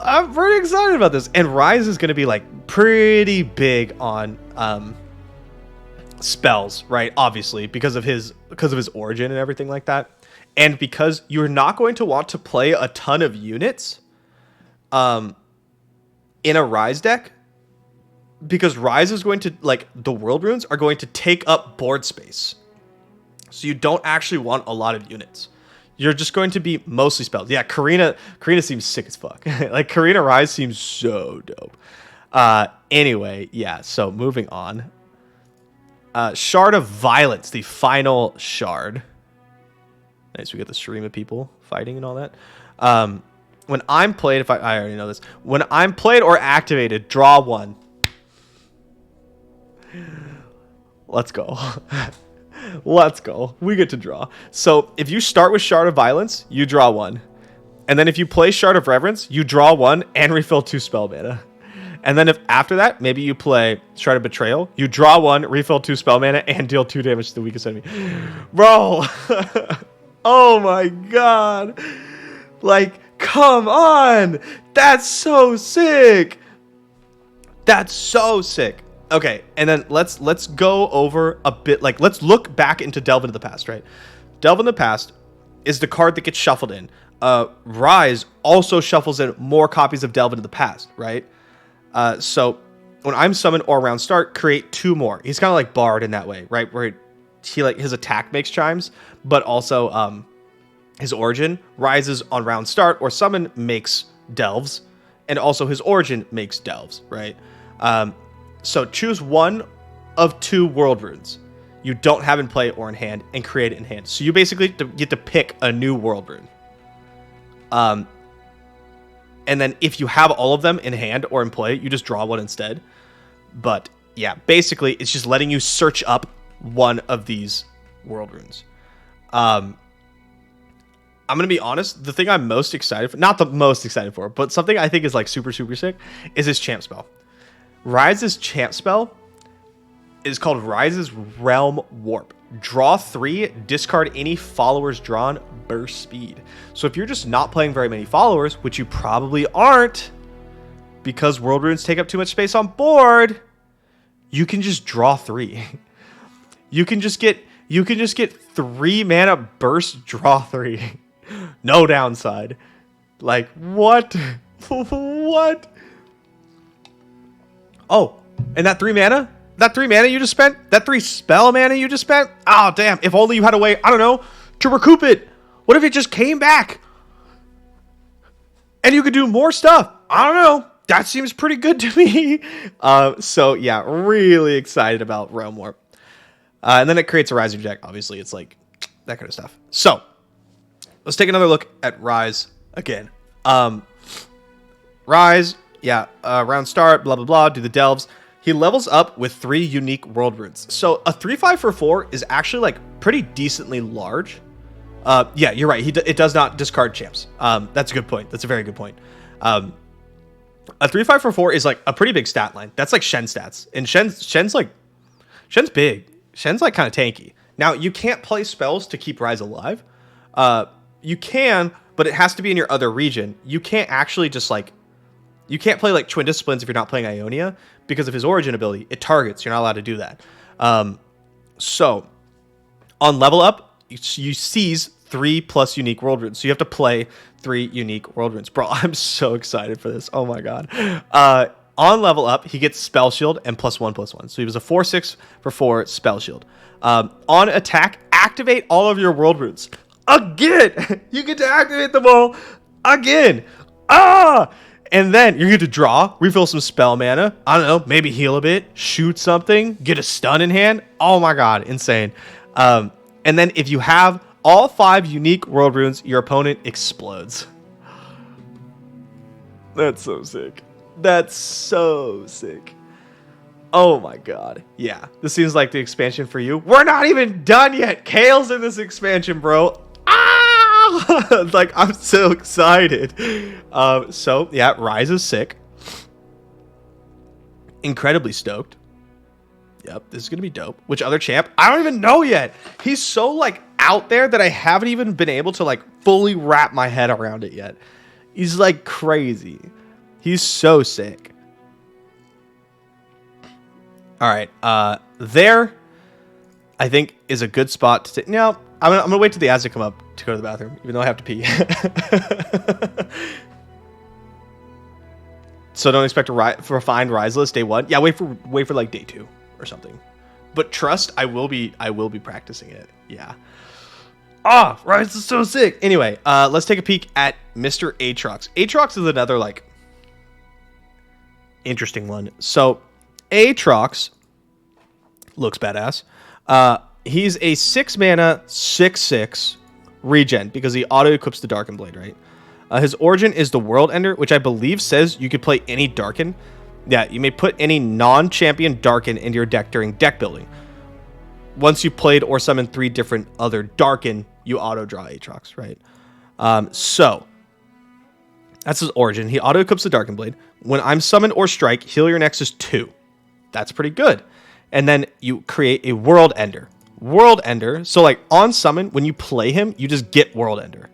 I'm pretty excited about this. And Ryze is going to be like pretty big on spells, right? Obviously, because of his origin and everything like that. And because you're not going to want to play a ton of units in a Ryze deck, because Ryze is going to, like, the world runes are going to take up board space. So you don't actually want a lot of units. You're just going to be mostly spells. Yeah, Karina seems sick as fuck. Like, Karina Ryze seems so dope. Anyway, yeah, so moving on. Shard of Violence, the final shard. Nice, we got the stream of people fighting and all that. When I'm played, I already know this. When I'm played or activated, draw 1. Let's go. Let's go. We get to draw. So if you start with Shard of Violence, you draw 1. And then if you play Shard of Reverence, you draw 1 and refill 2 spell mana. And then if after that, maybe you play Shard of Betrayal, you draw 1, refill 2 spell mana, and deal 2 damage to the weakest enemy. Bro! Oh my god. Like, come on. That's so sick. That's so sick. Okay, and then let's go over a bit, like, let's look back into Delve into the Past, right? Delve in the Past is the card that gets shuffled in. Ryze also shuffles in more copies of Delve into the Past, right? So when I'm summoned or round start, create 2 more. He's kind of like Bard in that way, right? Where he like his attack makes chimes, but also his origin rises on round start, or summon makes delves, and also his origin makes delves, right? So choose 1 of 2 world runes you don't have in play or in hand, and create it in hand. So you basically get to pick a new world rune. And then if you have all of them in hand or in play, you just draw 1 instead. But yeah, basically it's just letting you search up 1 of these world runes. I'm going to be honest, the thing I'm most excited for, not the most excited for, but something I think is like super, super sick, is his champ spell. Ryze's champ spell is called Ryze's Realm Warp. Draw 3, discard any followers drawn, burst speed. So if you're just not playing very many followers, which you probably aren't, because world runes take up too much space on board, you can just draw 3. You can just get 3 mana burst, draw 3. No downside. Like, what? What? Oh, and that 3 mana that 3 mana you just spent, that 3 spell mana you just spent, oh, damn, if only you had a way, I don't know, to recoup it. What if it just came back? And you could do more stuff. I don't know. That seems pretty good to me. So, yeah, really excited about Realm Warp. And then it creates a Ryze deck. Obviously, it's like that kind of stuff. So, let's take another look at Ryze again. Ryze, yeah, round start, blah, blah, blah, do the delves. He levels up with 3 unique world runes. So, a 3/5 for 4 is actually, like, pretty decently large. Yeah, you're right. It does not discard champs. That's a good point. That's a very good point. A 3/5 for 4 is like a pretty big stat line. That's like Shen stats. And Shen's big. Shen's like kind of tanky. Now, you can't play spells to keep Ryze alive. You can, but it has to be in your other region. You can't actually just like, you can't play like Twin Disciplines if you're not playing Ionia because of his origin ability. It targets. You're not allowed to do that. So, on level up, you seize 3+ unique world runes. So you have to play 3 unique world runes. Bro, I'm so excited for this. Oh my god. On level up, he gets Spell Shield and +1/+1. So he was a 4/6 for 4 Spell Shield. On attack, activate all of your world runes. Again! You get to activate them all again. And then you get to draw, refill some spell mana. I don't know, maybe heal a bit, shoot something, get a stun in hand. Oh my god, insane. And then if you have all 5 unique world runes, your opponent explodes. That's so sick. That's so sick. Oh my god. Yeah, this seems like the expansion for you. We're not even done yet. Kayle's in this expansion, bro. Like, I'm so excited. So, yeah, Ryze is sick. Incredibly stoked. Yep, this is going to be dope. Which other champ? I don't even know yet. He's so, like, out there that I haven't even been able to, like, fully wrap my head around it yet. He's, like, crazy. He's so sick. All right. There, I think, is a good spot to take. No, I'm going to wait till the ads to come up to go to the bathroom, even though I have to pee. So don't expect to refine Ryze list day 1. Yeah, wait for like day 2 or something. But trust, I will be practicing it. Yeah. Ryze is so sick. Anyway, let's take a peek at Mr. Aatrox. Aatrox is another like interesting one. So Aatrox looks badass. He's a 6 mana 6/6 regen because he auto equips the Darkened Blade, right? His origin is the World Ender, which I believe says you could play any Darken. Yeah, you may put any non-champion Darken into your deck during deck building. Once you played or summoned 3 different other Darken, you auto-draw Aatrox, right? So, that's his origin. He auto-equips the Darkened Blade. When I'm summoned or strike, heal your Nexus 2. That's pretty good. And then you create a World Ender. World Ender, so like on summon, when you play him, you just get World Ender.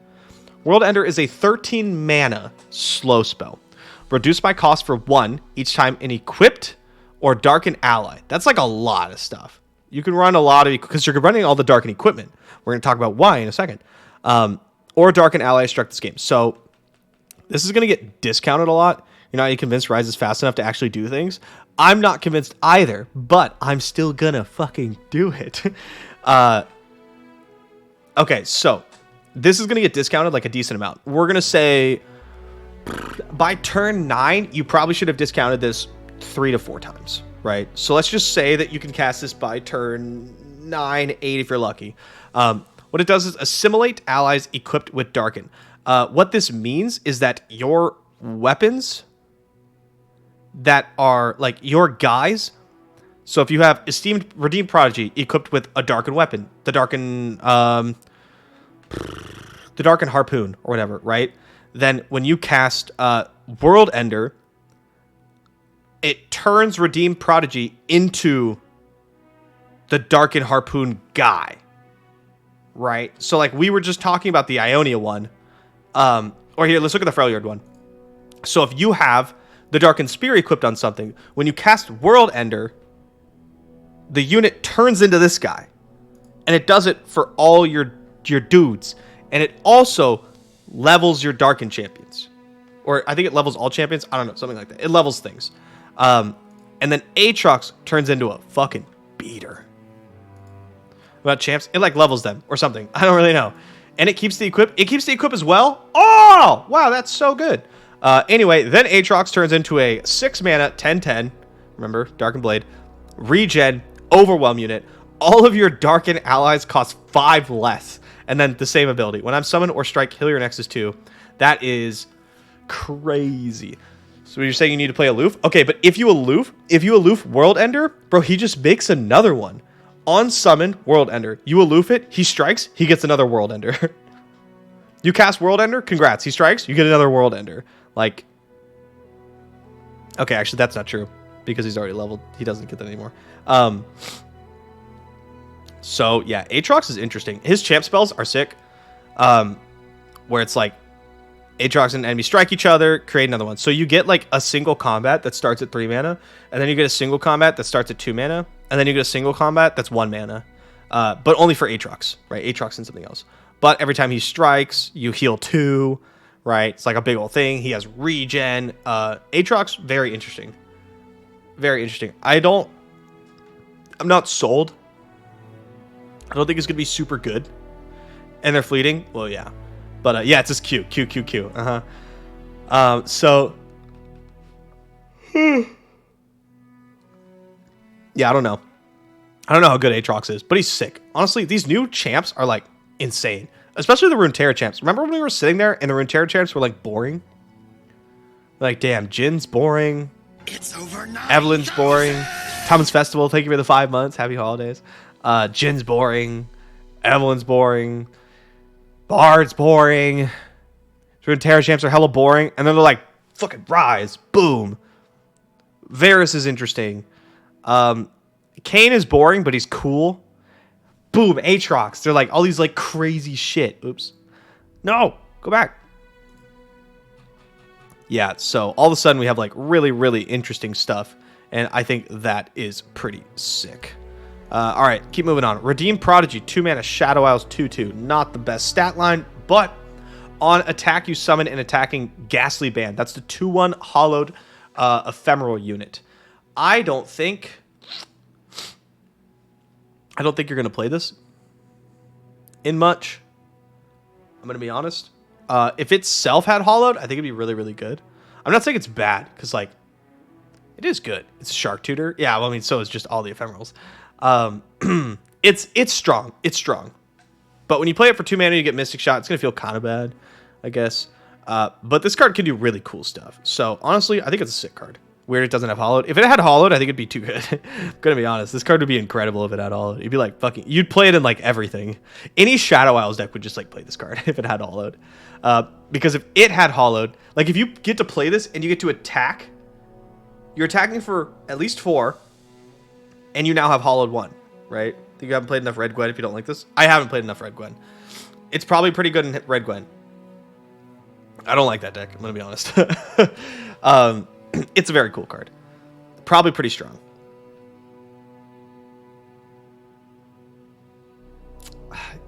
World Ender is a 13 mana slow spell. Reduced by cost for 1 each time an equipped or darkened ally. That's like a lot of stuff. You can run a lot of, because you're running all the darkened equipment. We're going to talk about why in a second. Or darkened ally struck this game. So this is going to get discounted a lot. You're not convinced Ryze is fast enough to actually do things. I'm not convinced either, but I'm still gonna fucking do it. Okay, so this is gonna get discounted like a decent amount. We're gonna say by turn 9, you probably should have discounted this 3 to 4 times, right? So let's just say that you can cast this by turn 9, 8 if you're lucky. What it does is assimilate allies equipped with Darken. What this means is that your weapons that are like your guys. So if you have esteemed redeemed prodigy equipped with a darkened weapon, the darkened harpoon or whatever, right? Then when you cast World Ender, it turns redeemed prodigy into the darkened harpoon guy, right? So like we were just talking about the Ionia one, or here let's look at the Freljord one. So if you have the Darkened Spear equipped on something, when you cast World Ender, the unit turns into this guy. And it does it for all your dudes. And it also levels your Darkened champions. Or I think it levels all champions. I don't know, something like that. It levels things. And then Aatrox turns into a fucking beater. About champs, it like levels them or something. I don't really know. And it keeps the equip. It keeps the equip as well. Oh, wow, that's so good. Anyway, then Aatrox turns into a 6 mana 10/10. Remember, Darkened Blade, regen, overwhelm unit. All of your darken allies cost 5 less, and then the same ability. When I'm summon or strike, kill your Nexus 2. That is crazy. So you're saying you need to play aloof? Okay, but if you aloof World Ender, bro, he just makes another one. On summon, World Ender. You aloof it, he strikes, he gets another World Ender. You cast World Ender, congrats. He strikes, you get another World Ender. Like, okay, actually that's not true because he's already leveled. He doesn't get that anymore. So yeah, Aatrox is interesting. His champ spells are sick. Where it's like Aatrox and enemy strike each other, create another one. So you get like a single combat that starts at 3 mana, and then you get a single combat that starts at 2 mana, and then you get a single combat that's 1 mana. But only for Aatrox, right? Aatrox and something else. But every time he strikes, you heal 2, right? It's like a big old thing. He has regen. Aatrox, very interesting. Very interesting. I'm not sold. I don't think it's going to be super good. And they're fleeting. Well, yeah. But yeah, it's just Q. So. Yeah, I don't know. I don't know how good Aatrox is, but he's sick. Honestly, these new champs are like insane. Especially the Runeterra champs. Remember when we were sitting there and the Runeterra champs were like boring? Like, damn, Jin's boring. It's over now. Evelyn's boring. Thomas Festival, thank you for the 5 months. Happy holidays. Jin's boring. Evelyn's boring. Bard's boring. Runeterra champs are hella boring. And then they're like, fucking Ryze. Boom. Varus is interesting. Kayn is boring, but he's cool. Boom, Aatrox. They're like all these like crazy shit. Oops. No, go back. Yeah, so all of a sudden we have like really, really interesting stuff. And I think that is pretty sick. All right, keep moving on. Redeem Prodigy, 2 mana, Shadow Isles, 2/2. Not the best stat line, but on attack you summon an attacking Ghastly Band. That's the 2/1 hollowed ephemeral unit. I don't think you're going to play this in much. I'm going to be honest. If itself had hollowed, I think it'd be really, really good. I'm not saying it's bad, because, like, it is good. It's a shark tutor. Yeah, well, I mean, so is just all the ephemerals. It's strong. It's strong. But when you play it for 2 mana, you get Mystic Shot. It's going to feel kind of bad, I guess. But this card can do really cool stuff. So, honestly, I think it's a sick card. Weird it doesn't have hollowed. If it had hollowed, I think it'd be too good. I'm gonna be honest. This card would be incredible if it had hollowed. You'd be like fucking. You'd play it in like everything. Any Shadow Isles deck would just like play this card if it had hollowed. Because if it had hollowed, like if you get to play this and you get to attack, you're attacking for at least 4, and you now have hollowed 1, right? You haven't played enough Red Gwen if you don't like this. I haven't played enough Red Gwen. It's probably pretty good in Red Gwen. I don't like that deck. I'm gonna be honest. It's a very cool card. Probably pretty strong.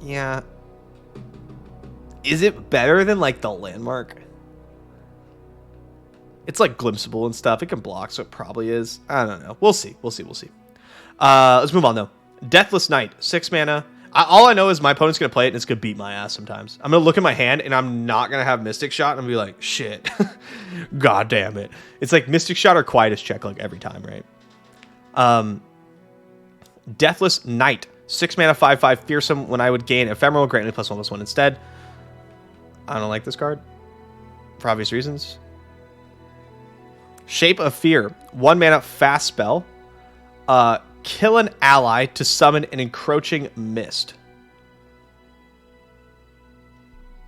Yeah. Is it better than, like, the Landmark? It's, like, glimpsable and stuff. It can block, so it probably is. I don't know. We'll see. We'll see. Let's move on, though. Deathless Knight. 6 mana. All I know is my opponent's going to play it, and it's going to beat my ass sometimes. I'm going to look at my hand, and I'm not going to have Mystic Shot, and I'm going to be like, shit. God damn it. It's like Mystic Shot or Quietus check, like, every time, right? Deathless Knight. 6 mana, 5/5, fearsome. When I would gain Ephemeral, grant me +1/+1 instead. I don't like this card. For obvious reasons. Shape of Fear. 1 mana, fast spell. Kill an ally to summon an encroaching mist.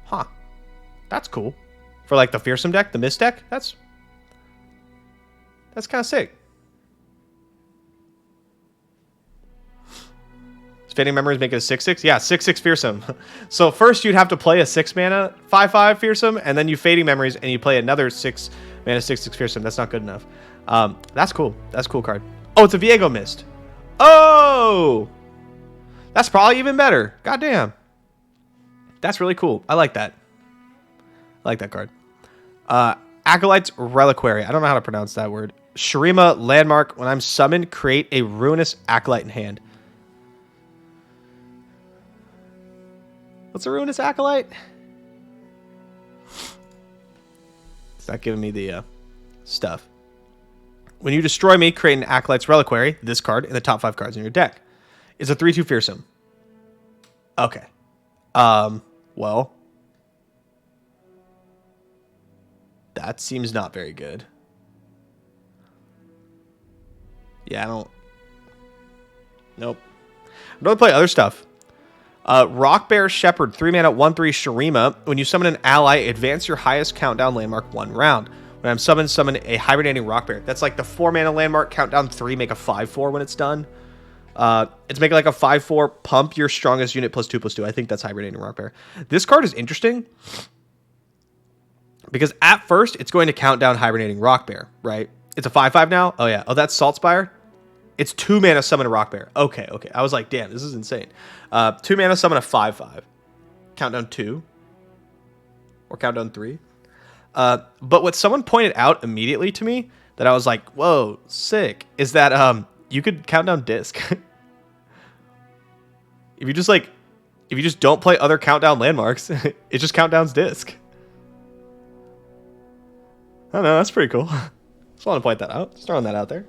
Huh. That's cool. For like the fearsome deck, the mist deck, that's kind of sick. Does Fading Memories make it a 6/6? Yeah, 6/6 fearsome. So first you'd have to play a 6 mana 5/5 fearsome, and then you Fading Memories and you play another 6 mana 6/6 fearsome. That's not good enough. That's cool. That's a cool card. Oh, it's a Viego Mist. Oh! That's probably even better. Goddamn. That's really cool. I like that. I like that card. Acolyte's Reliquary. I don't know how to pronounce that word. Shurima landmark. When I'm summoned, create a ruinous acolyte in hand. What's a ruinous acolyte? It's not giving me the stuff. When you destroy me, create an Acolyte's Reliquary, this card, in the top 5 cards in your deck. It's a 3/2 fearsome. Okay. Well. That seems not very good. Yeah, I don't... Nope. I'm going to play other stuff. Rock Bear Shepherd, 3 mana, 1/3 Shurima. When you summon an ally, advance your highest countdown landmark 1 round. When I'm summoned, summon a hibernating rock bear. That's like the 4 mana landmark, countdown 3, make a 5/4 when it's done. It's making like a 5/4, pump your strongest unit +2/+2. I think that's hibernating rock bear. This card is interesting because at first it's going to count down hibernating rock bear, right? It's a 5/5 now. Oh yeah. Oh, that's Saltspire. It's 2 mana summon a rock bear. Okay. I was like, damn, this is insane. 2 mana summon a 5/5. Countdown 2 or countdown 3. But what someone pointed out immediately to me that I was like, whoa, sick, is that you could count down disc. if you just don't play other countdown landmarks, it just countdowns disc. I don't know, that's pretty cool. Just want to point that out. Just throwing that out there.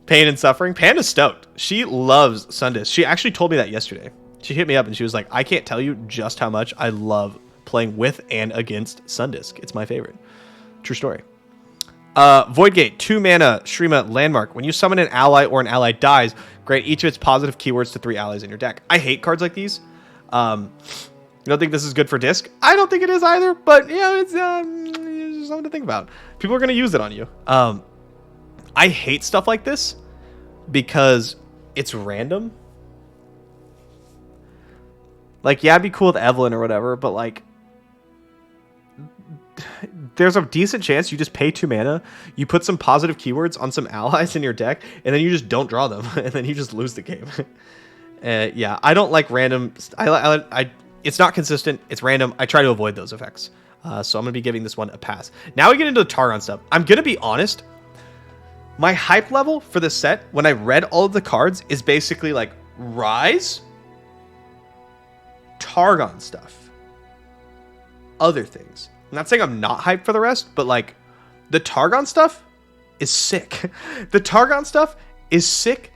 Pain and Suffering. Panda's stoked. She loves Sundisc. She actually told me that yesterday. She hit me up and she was like, I can't tell you just how much I love playing with and against Sundisc. It's my favorite. True story. Voidgate, 2 mana, Shurima landmark. When you summon an ally or an ally dies, grant each of its positive keywords to 3 allies in your deck. I hate cards like these. You don't think this is good for disc? I don't think it is either, but you know, it's something to think about. People are going to use it on you. I hate stuff like this because it's random. Like, yeah, it'd be cool with Evelyn or whatever, but like, there's a decent chance you just pay 2 mana, you put some positive keywords on some allies in your deck, and then you just don't draw them, and then you just lose the game. Yeah, I don't like random. It's not consistent. It's random. I try to avoid those effects. So I'm going to be giving this one a pass. Now we get into the Targon stuff. I'm going to be honest. My hype level for this set, when I read all of the cards, is basically like Ryze, Targon stuff, other things. I'm not saying I'm not hyped for the rest, but like the Targon stuff is sick. The Targon stuff is sick,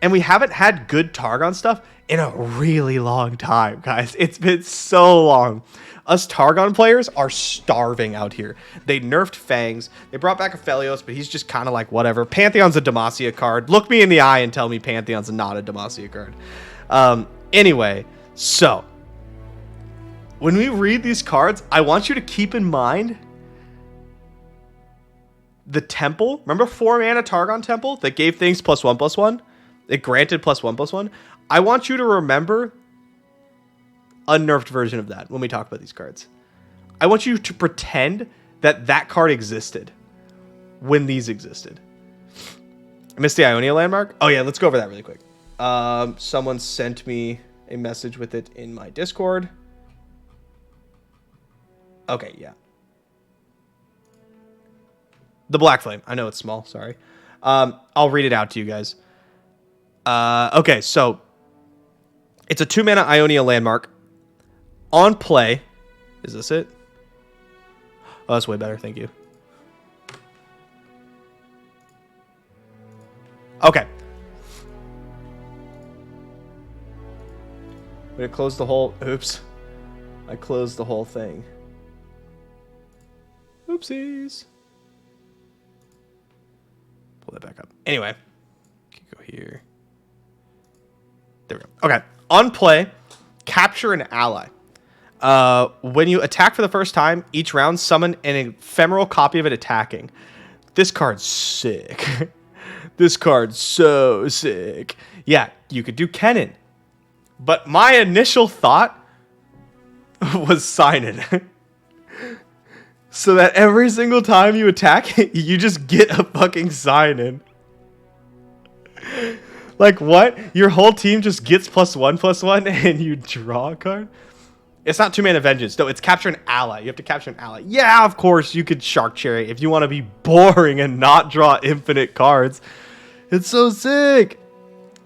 and we haven't had good Targon stuff in a really long time, guys. It's been so long. Us Targon players are starving out here. They nerfed Fangs. They brought back Aphelios, but he's just kind of like whatever. Pantheon's a Demacia card. Look me in the eye and tell me Pantheon's not a Demacia card. Anyway, so when we read these cards, I want you to keep in mind the temple. Remember 4 mana Targon Temple that gave things +1/+1? It granted +1/+1. I want you to remember a nerfed version of that when we talk about these cards. I want you to pretend that that card existed when these existed. I missed the Ionia landmark. Oh yeah, let's go over that really quick. Someone sent me a message with it in my Discord. Okay, yeah. The Black Flame. I know it's small, sorry. I'll read it out to you guys. Okay, so it's a 2 mana Ionia landmark. On play, is this it? Oh, that's way better. Thank you. Okay. I'm going to close the whole... Oops. I closed the whole thing. Oopsies. Pull that back up. Anyway. Go here. There we go. Okay. On play, capture an ally. When you attack for the first time, each round summon an ephemeral copy of it attacking. This card's sick. This card's so sick. Yeah, you could do Cunning. But my initial thought was sign it. So that every single time you attack, you just get a fucking sign in. Like what? Your whole team just gets +1/+1 and you draw a card? It's not 2-mana vengeance. No, it's capture an ally. You have to capture an ally. Yeah, of course, you could Shark Chariot if you want to be boring and not draw infinite cards. It's so sick.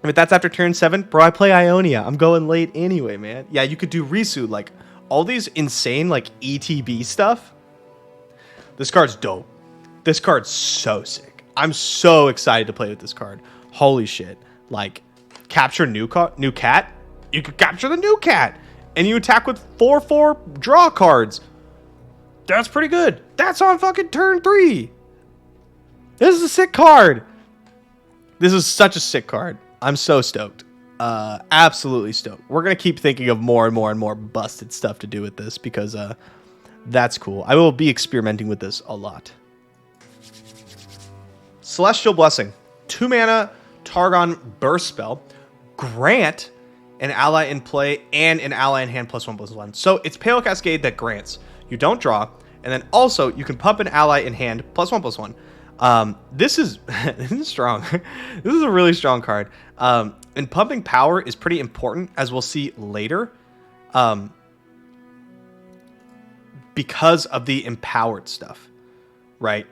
But that's after turn 7. Bro, I play Ionia. I'm going late anyway, man. Yeah, you could do Risu. Like, all these insane, like, ETB stuff. This card's dope. This card's so sick. I'm so excited to play with this card. Holy shit. Like, capture new cat. You could capture the new cat. And you attack with 4/4 draw cards. That's pretty good. That's on fucking turn 3. This is a sick card. This is such a sick card. I'm so stoked. Absolutely stoked. We're going to keep thinking of more and more and more busted stuff to do with this because that's cool. I will be experimenting with this a lot. Celestial Blessing. 2-mana Targon burst spell. Grant an ally in play and an ally in hand +1/+1. So it's Pale Cascade that grants. You don't draw. And then also you can pump an ally in hand +1/+1. This is this is strong. This is a really strong card. And pumping power is pretty important, as we'll see later, because of the empowered stuff, right?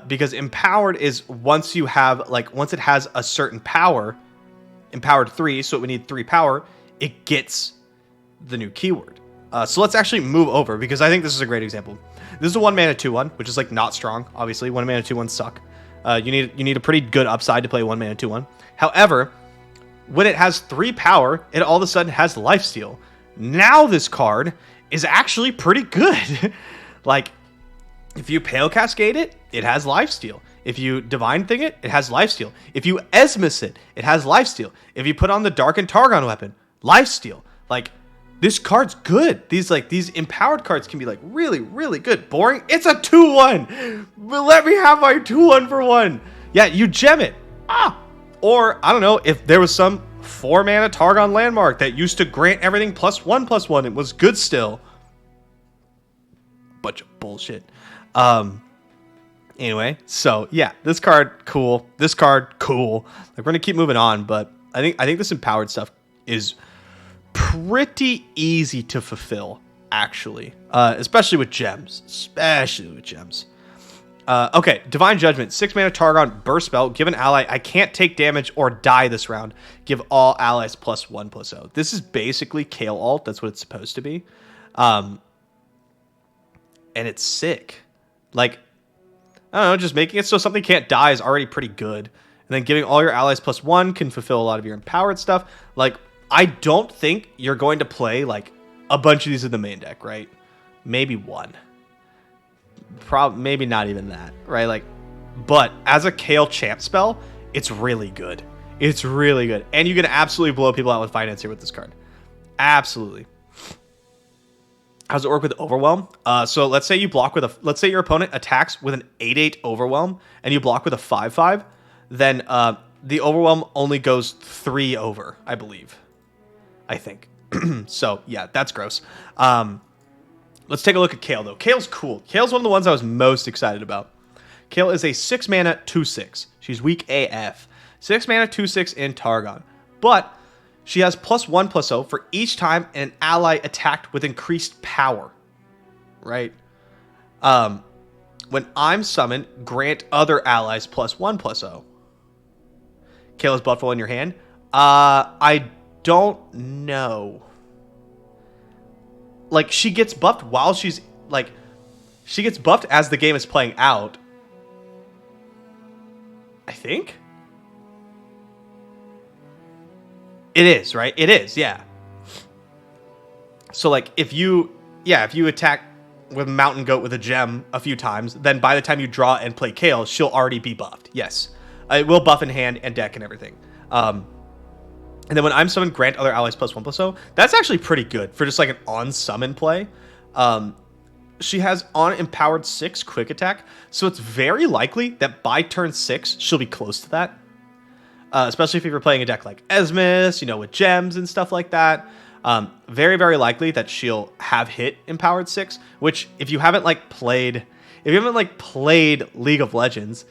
Because empowered is once it has a certain power, empowered 3, so it would need 3 power, it gets the new keyword. So let's actually move over, because I think this is a great example. This is a 1-mana 2/1, which is like not strong, obviously. 1-mana 2/1 suck. You need a pretty good upside to play 1-mana 2/1. However, when it has 3 power, it all of a sudden has lifesteal. Now this card is actually pretty good. Like, if you Pale Cascade it, it has lifesteal. If you Divine Thing it, it has lifesteal. If you Esmus it, it has lifesteal. If you put on the Darkened Targon weapon, lifesteal. Like, this card's good. These empowered cards can be like really, really good. Boring? It's a 2/1. But let me have my 2/1 for 1. Yeah, you gem it. Or, I don't know, if there was some 4-mana Targon landmark that used to grant everything +1/+1, it was good still. Bunch of bullshit. Anyway, so yeah, this card, cool. This card, cool. Like, we're gonna keep moving on, but I think this empowered stuff is pretty easy to fulfill, actually. Especially with gems. Okay, Divine Judgment. 6-mana Targon burst spell. Give an ally, I can't take damage or die this round. Give all allies +1/+0. This is basically Kayle alt. That's what it's supposed to be. And it's sick. Like, I don't know, just making it so something can't die is already pretty good. And then giving all your allies +1 can fulfill a lot of your empowered stuff. Like, I don't think you're going to play, like, a bunch of these in the main deck, right? Maybe one. Maybe not even that, right? Like, but as a Kayle champ spell, it's really good. It's really good. And you can absolutely blow people out with Financier with this card. Absolutely. How does it work with Overwhelm? So let's say you block with let's say your opponent attacks with an 8/8 Overwhelm and you block with a 5/5, then the Overwhelm only goes 3 over, I believe. I think. So yeah, that's gross. Let's take a look at Kayle though. Kayle's cool. Kayle's one of the ones I was most excited about. Kayle is a 6-mana 2/6. She's weak AF. 6-mana 2/6 in Targon. But she has +1/+0 for each time an ally attacked with increased power. Right? When I'm summoned, grant other allies +1/+0. Kayle's buffalo in your hand? I don't know. Like, she gets buffed while she's, like, she gets buffed as the game is playing out. I think? It is, right? It is, yeah. So, like, if you attack with Mountain Goat with a gem a few times, then by the time you draw and play Kayle, she'll already be buffed. Yes. It will buff in hand and deck and everything. And then when I'm summoned, grant other allies +1/+0. That's actually pretty good for just like an on-summon play. She has on empowered 6 quick attack, so it's very likely that by turn 6, she'll be close to that. Especially if you're playing a deck like Esmus, you know, with gems and stuff like that. Very, very likely that she'll have hit empowered 6, which if you haven't played League of Legends,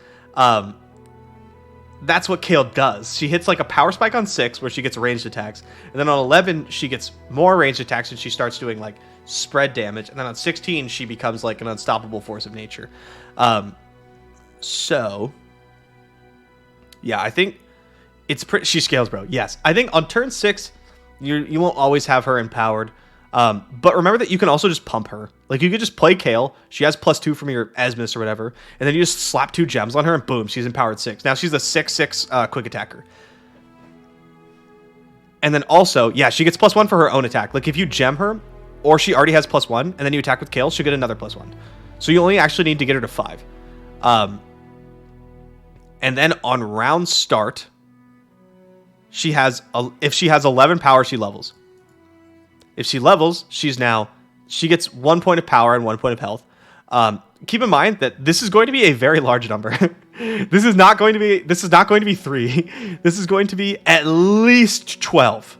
that's what Kayle does. She hits like a power spike on 6 where she gets ranged attacks. And then on 11, she gets more ranged attacks and she starts doing like spread damage. And then on 16, she becomes like an unstoppable force of nature. So, yeah, I think it's pretty... She scales, bro. Yes. I think on turn 6, you won't always have her empowered. But remember that you can also just pump her. Like, you could just play Kayle. She has +2 from your Esmus or whatever. And then you just slap 2 gems on her and boom, she's empowered 6. Now she's a 6/6 quick attacker. And then also, yeah, she gets +1 for her own attack. Like, if you gem her, or she already has +1, and then you attack with Kayle, she'll get another +1. So you only actually need to get her to 5. And then on round start, she has if she has 11 power, she levels. If she levels, she gets 1 point of power and 1 point of health. Keep in mind that this is going to be a very large number. This is not going to be 3. This is going to be at least 12,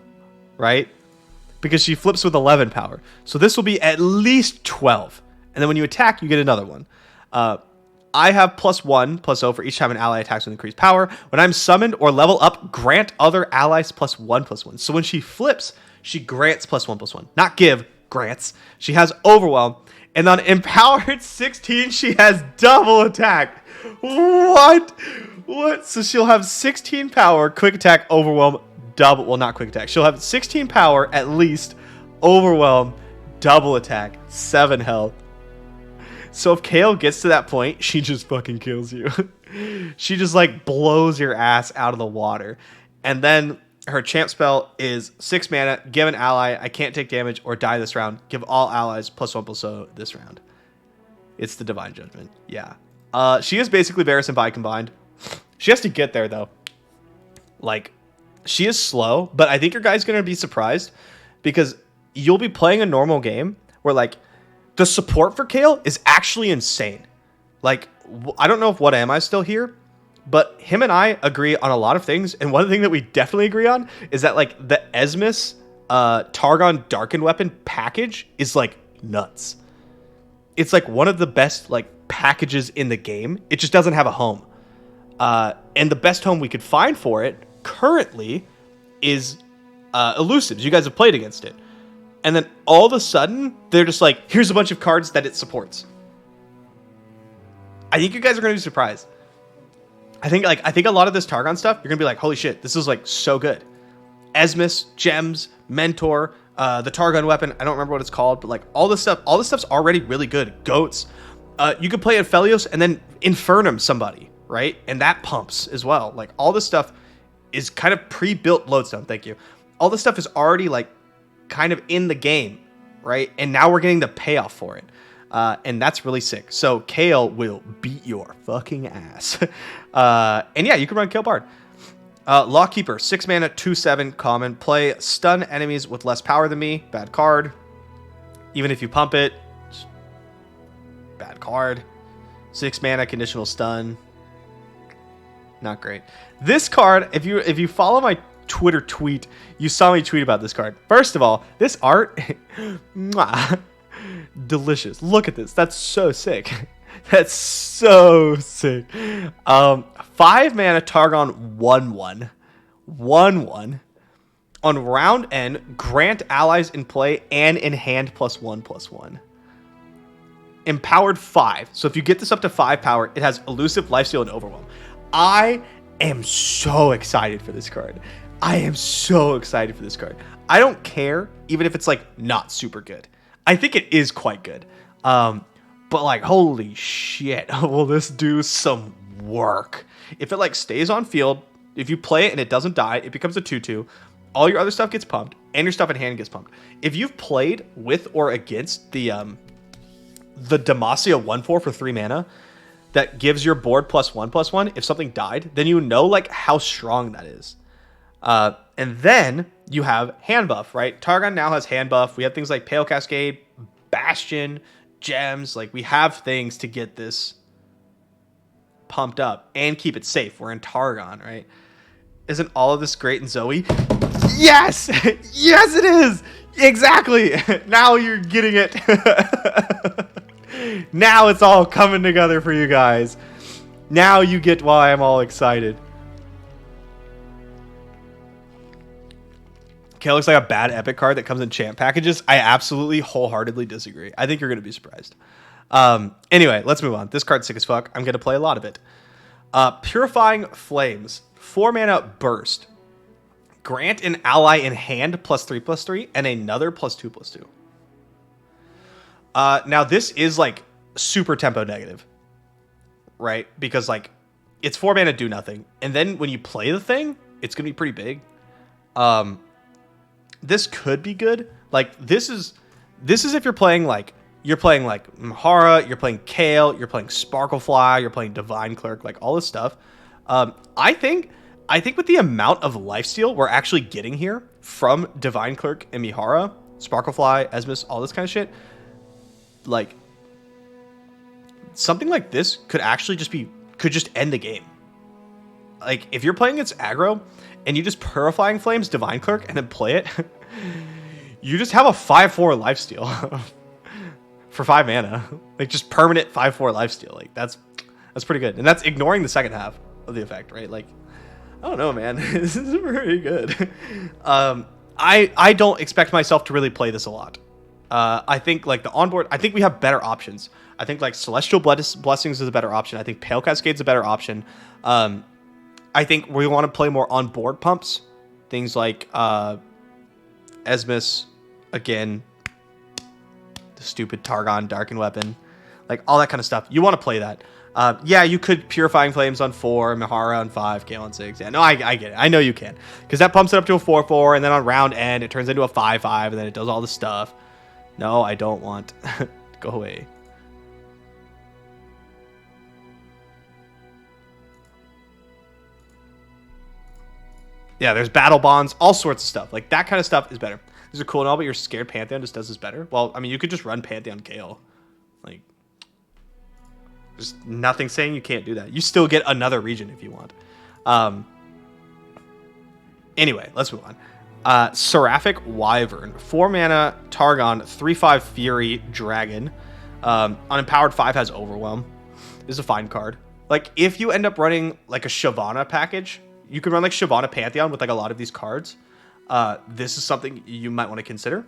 right? Because she flips with 11 power. So this will be at least 12. And then when you attack, you get another one. I have +1/+0 for each time an ally attacks with increased power. When I'm summoned or level up, grant other allies +1/+1. So when she flips, she grants +1/+1. Not give, grants. She has overwhelm. And on empowered 16, she has double attack. What? So she'll have 16 power, quick attack, overwhelm, double. Well, not quick attack. She'll have 16 power at least, overwhelm, double attack, 7 health. So if Kayle gets to that point, she just fucking kills you. She just like blows your ass out of the water. And then her champ spell is 6 mana. Give an ally, I can't take damage or die this round. Give all allies +1/+0 this round. It's the Divine Judgment. Yeah. She is basically Varus and Vi combined. She has to get there though. Like, she is slow, but I think your guy's going to be surprised because you'll be playing a normal game where like the support for Kayle is actually insane. Like, I don't know if What Am I still here, but him and I agree on a lot of things. And one thing that we definitely agree on is that like the Esmus Targon Darkened weapon package is like nuts. It's like one of the best like packages in the game. It just doesn't have a home. And the best home we could find for it currently is Elusives. You guys have played against it. And then all of a sudden, they're just like, here's a bunch of cards that it supports. I think you guys are going to be surprised. I think a lot of this Targon stuff, you're going to be like, holy shit, this is like so good. Esmus, Gems, Mentor, the Targon weapon, I don't remember what it's called, but like all this stuff's already really good. Goats. You could play Aphelios and then Infernum somebody, right? And that pumps as well. Like all this stuff is kind of pre-built lodestone, thank you. All this stuff is already like kind of in the game, right? And now we're getting the payoff for it. And that's really sick. So Kayle will beat your fucking ass. And yeah, you can run Kayle Bard. Lawkeeper, 6 mana, 2/7 common. Play stun enemies with less power than me. Bad card. Even if you pump it, bad card. 6 mana, conditional stun. Not great. This card, if you follow my Twitter tweet, you saw me tweet about this card. First of all, this art, delicious. Look at this. That's so sick. That's so sick. 5 mana Targon 1/1. 1/1. On round end, grant allies in play and in hand +1/+1. Empowered 5. So if you get this up to 5 power, it has elusive, lifesteal, and overwhelm. I am so excited for this card. I am so excited for this card. I don't care, even if it's like not super good. I think it is quite good. But like, holy shit, will this do some work? If it like stays on field, if you play it and it doesn't die, it becomes a 2/2. All your other stuff gets pumped, and your stuff in hand gets pumped. If you've played with or against the Demacia 1/4 for 3 mana, that gives your board +1/+1. If something died, then you know like how strong that is. And then you have hand buff, right? Targon now has hand buff. We have things like Pale Cascade, Bastion, Gems. Like we have things to get this pumped up and keep it safe. We're in Targon, right? Isn't all of this great in Zoe? Yes! Yes, it is! Exactly! Now you're getting it. Now it's all coming together for you guys. Now you get why I'm all excited. Kayle looks like a bad epic card that comes in champ packages. I absolutely wholeheartedly disagree. I think you're going to be surprised. Anyway, let's move on. This card's sick as fuck. I'm going to play a lot of it. Purifying Flames. 4 mana burst. Grant an ally in hand +3/+3 and another +2/+2. Now this is like super tempo negative, right? Because like it's 4 mana, do nothing. And then when you play the thing, it's going to be pretty big. This could be good. Like this is if you're playing like Mahara, you're playing Kayle, you're playing Sparklefly, you're playing Divine Clerk, like all this stuff. I think with the amount of lifesteal we're actually getting here from Divine Clerk and Mihara, Sparklefly, Esmus, all this kind of shit, like something like this could actually just end the game. Like if you're playing against aggro and you just Purifying Flames Divine Clerk and then play it, you just have a 5/4 lifesteal for 5 mana. Like just permanent 5/4 lifesteal. Like that's pretty good. And that's ignoring the second half of the effect, right? Like I don't know, man. This is very good. I don't expect myself to really play this a lot. I think like the onboard, I think we have better options. I think like Celestial Blessings is a better option. I think Pale Cascade's a better option. I think we want to play more on board pumps. Things like Esmus, again, the stupid Targon Darken weapon, like all that kind of stuff. You want to play that. Yeah, you could Purifying Flames on 4, Mihara on 5, Kayle on 6. Yeah, no, I get it. I know you can. Because that pumps it up to a 4/4, and then on round end, it turns into a 5/5, and then it does all this stuff. No, I don't want. Go away. Yeah, there's battle bonds, all sorts of stuff. Like, that kind of stuff is better. These are cool and all, but you're scared Pantheon just does this better. Well, I mean, you could just run Pantheon Kayle. Like, there's nothing saying you can't do that. You still get another region if you want. Anyway, let's move on. Seraphic Wyvern. 4 mana, Targon, 3/5 Fury, Dragon. Unempowered 5 has Overwhelm. This is a fine card. Like, if you end up running, like, a Shyvana package, you can run, like, Shyvana Pantheon with, like, a lot of these cards. This is something you might want to consider.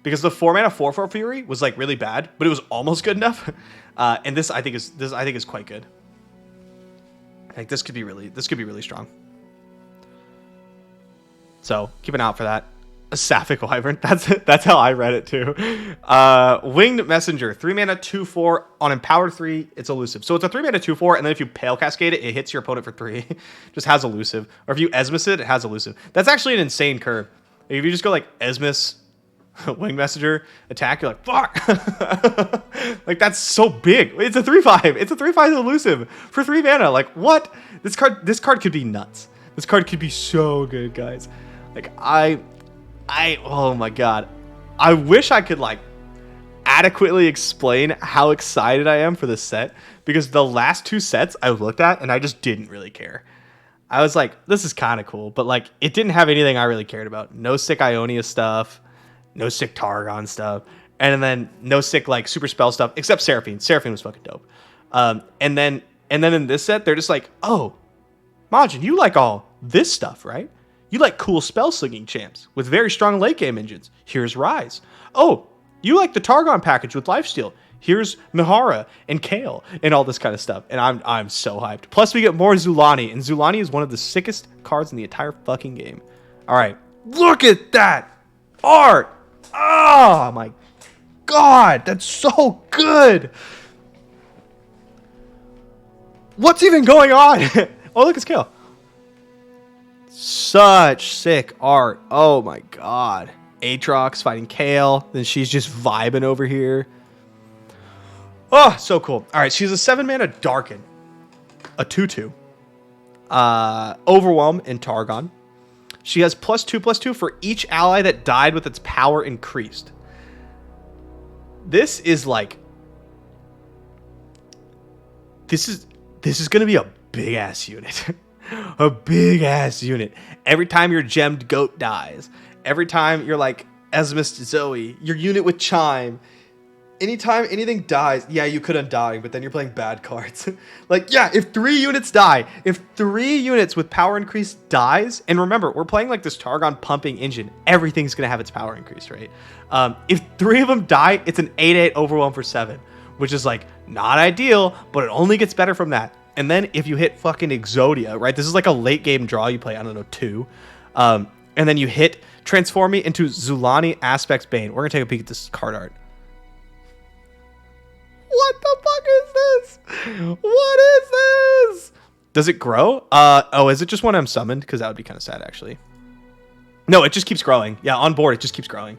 Because the 4 mana 4/4 Fury was, like, really bad, but it was almost good enough. And this I think is quite good. Like, this could be really strong. So keep an eye out for that. A Sapphic Wyvern. That's how I read it too. Winged Messenger. 3 mana 2/4 on Empowered 3. It's elusive. So it's a 3 mana 2/4, and then if you Pale Cascade it, it hits your opponent for 3. Just has elusive. Or if you Esmus it, it has elusive. That's actually an insane curve. If you just go like Esmus, Winged Messenger, attack, you're like, fuck. Like, that's so big. It's a 3/5. It's a 3/5 elusive for 3 mana. Like, what? This card could be nuts. This card could be so good, guys. Like, oh my god. I wish I could, like, adequately explain how excited I am for this set, because the last 2 sets I looked at and I just didn't really care. I was like, this is kind of cool, but, like, it didn't have anything I really cared about. No sick Ionia stuff, no sick Targon stuff, and then no sick, like, super spell stuff, except Seraphine. Seraphine was fucking dope. And then in this set, they're just like, oh, Majin, you like all this stuff, right? You like cool spell slinging champs with very strong late game engines. Here's Ryze. Oh, you like the Targon package with lifesteal. Here's Mihara and Kayle and all this kind of stuff. And I'm so hyped. Plus we get more Zulani, and Zulani is one of the sickest cards in the entire fucking game. All right, look at that art. Oh my god, that's so good. What's even going on? Oh, look, it's Kayle. Such sick art. Oh my god. Aatrox fighting Kayle. Then she's just vibing over here. Oh, so cool. All right, she's a 7 mana Darken. A 2/2. Overwhelm in Targon. She has +2/+2 for each ally that died with its power increased. This is like... This is going to be a big-ass unit. A big-ass unit. Every time your gemmed goat dies, every time you're like Esmus Zoe, your unit with Chime, anytime anything dies, yeah, you could undying, but then you're playing bad cards. Like, yeah, if 3 units die, if 3 units with power increase dies, and remember, we're playing like this Targon pumping engine, everything's going to have its power increase, right? If 3 of them die, it's an 8/8 overwhelm for 7, which is like not ideal, but it only gets better from that. And then if you hit fucking Exodia, right? This is like a late game draw. You play, I don't know, 2. And then you hit transform me into Zulani Aspects Bane. We're going to take a peek at this card art. What the fuck is this? What is this? Does it grow? Oh, is it just when I'm summoned? Because that would be kind of sad, actually. No, it just keeps growing. Yeah, on board, it just keeps growing.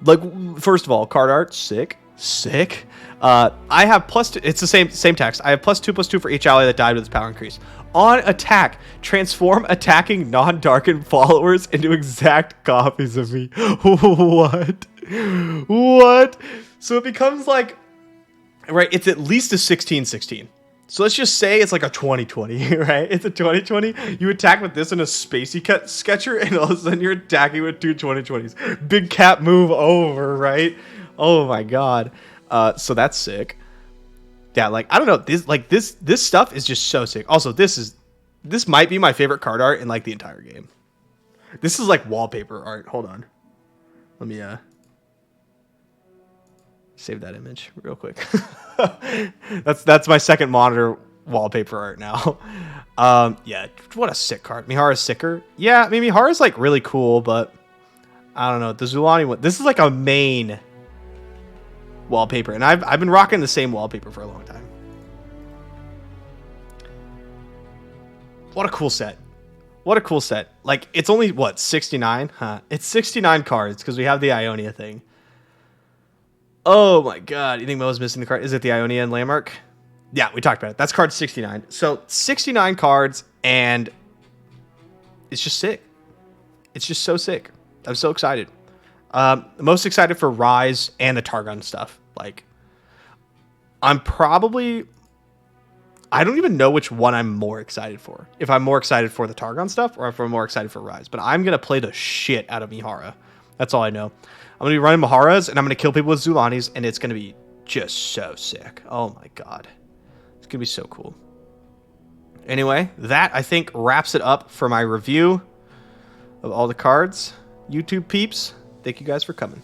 Like, first of all, card art, sick. Sick. I have +2. It's the same text. I have +2/+2 for each ally that died with its power increase. On attack, transform attacking non-darkened followers into exact copies of me. What? What? So it becomes like, right, it's at least a 16/16. So let's just say it's like a 20/20, right? It's a 20/20. You attack with this in a spacey cut sketcher, and all of a sudden you're attacking with 2 20/20s. Big cat move over, right? Oh my god. So that's sick. Yeah, like, I don't know. This stuff is just so sick. Also, this might be my favorite card art in like the entire game. This is like wallpaper art. Hold on. Let me save that image real quick. that's my second monitor wallpaper art now. Yeah, what a sick card. Mihara's sicker. Yeah, I mean, Mihara's like really cool, but I don't know. The Zulani one, this is like a main wallpaper, and I've been rocking the same wallpaper for a long time. What a cool set. What a cool set. Like, it's only what, 69? Huh. It's 69 cards because we have the Ionia thing. Oh my god. You think Mo's missing the card? Is it the Ionian landmark? Yeah, we talked about it. That's card 69. So 69 cards, and it's just sick. It's just so sick. I'm so excited. Most excited for Ryze and the Targon stuff. Like, I'm probably, I don't even know which one I'm more excited for. If I'm more excited for the Targon stuff or if I'm more excited for Ryze. But I'm going to play the shit out of Mihara. That's all I know. I'm going to be running Miharas, and I'm going to kill people with Zulanis, and it's going to be just so sick. Oh my god. It's going to be so cool. Anyway, that I think wraps it up for my review of all the cards. YouTube peeps, thank you guys for coming.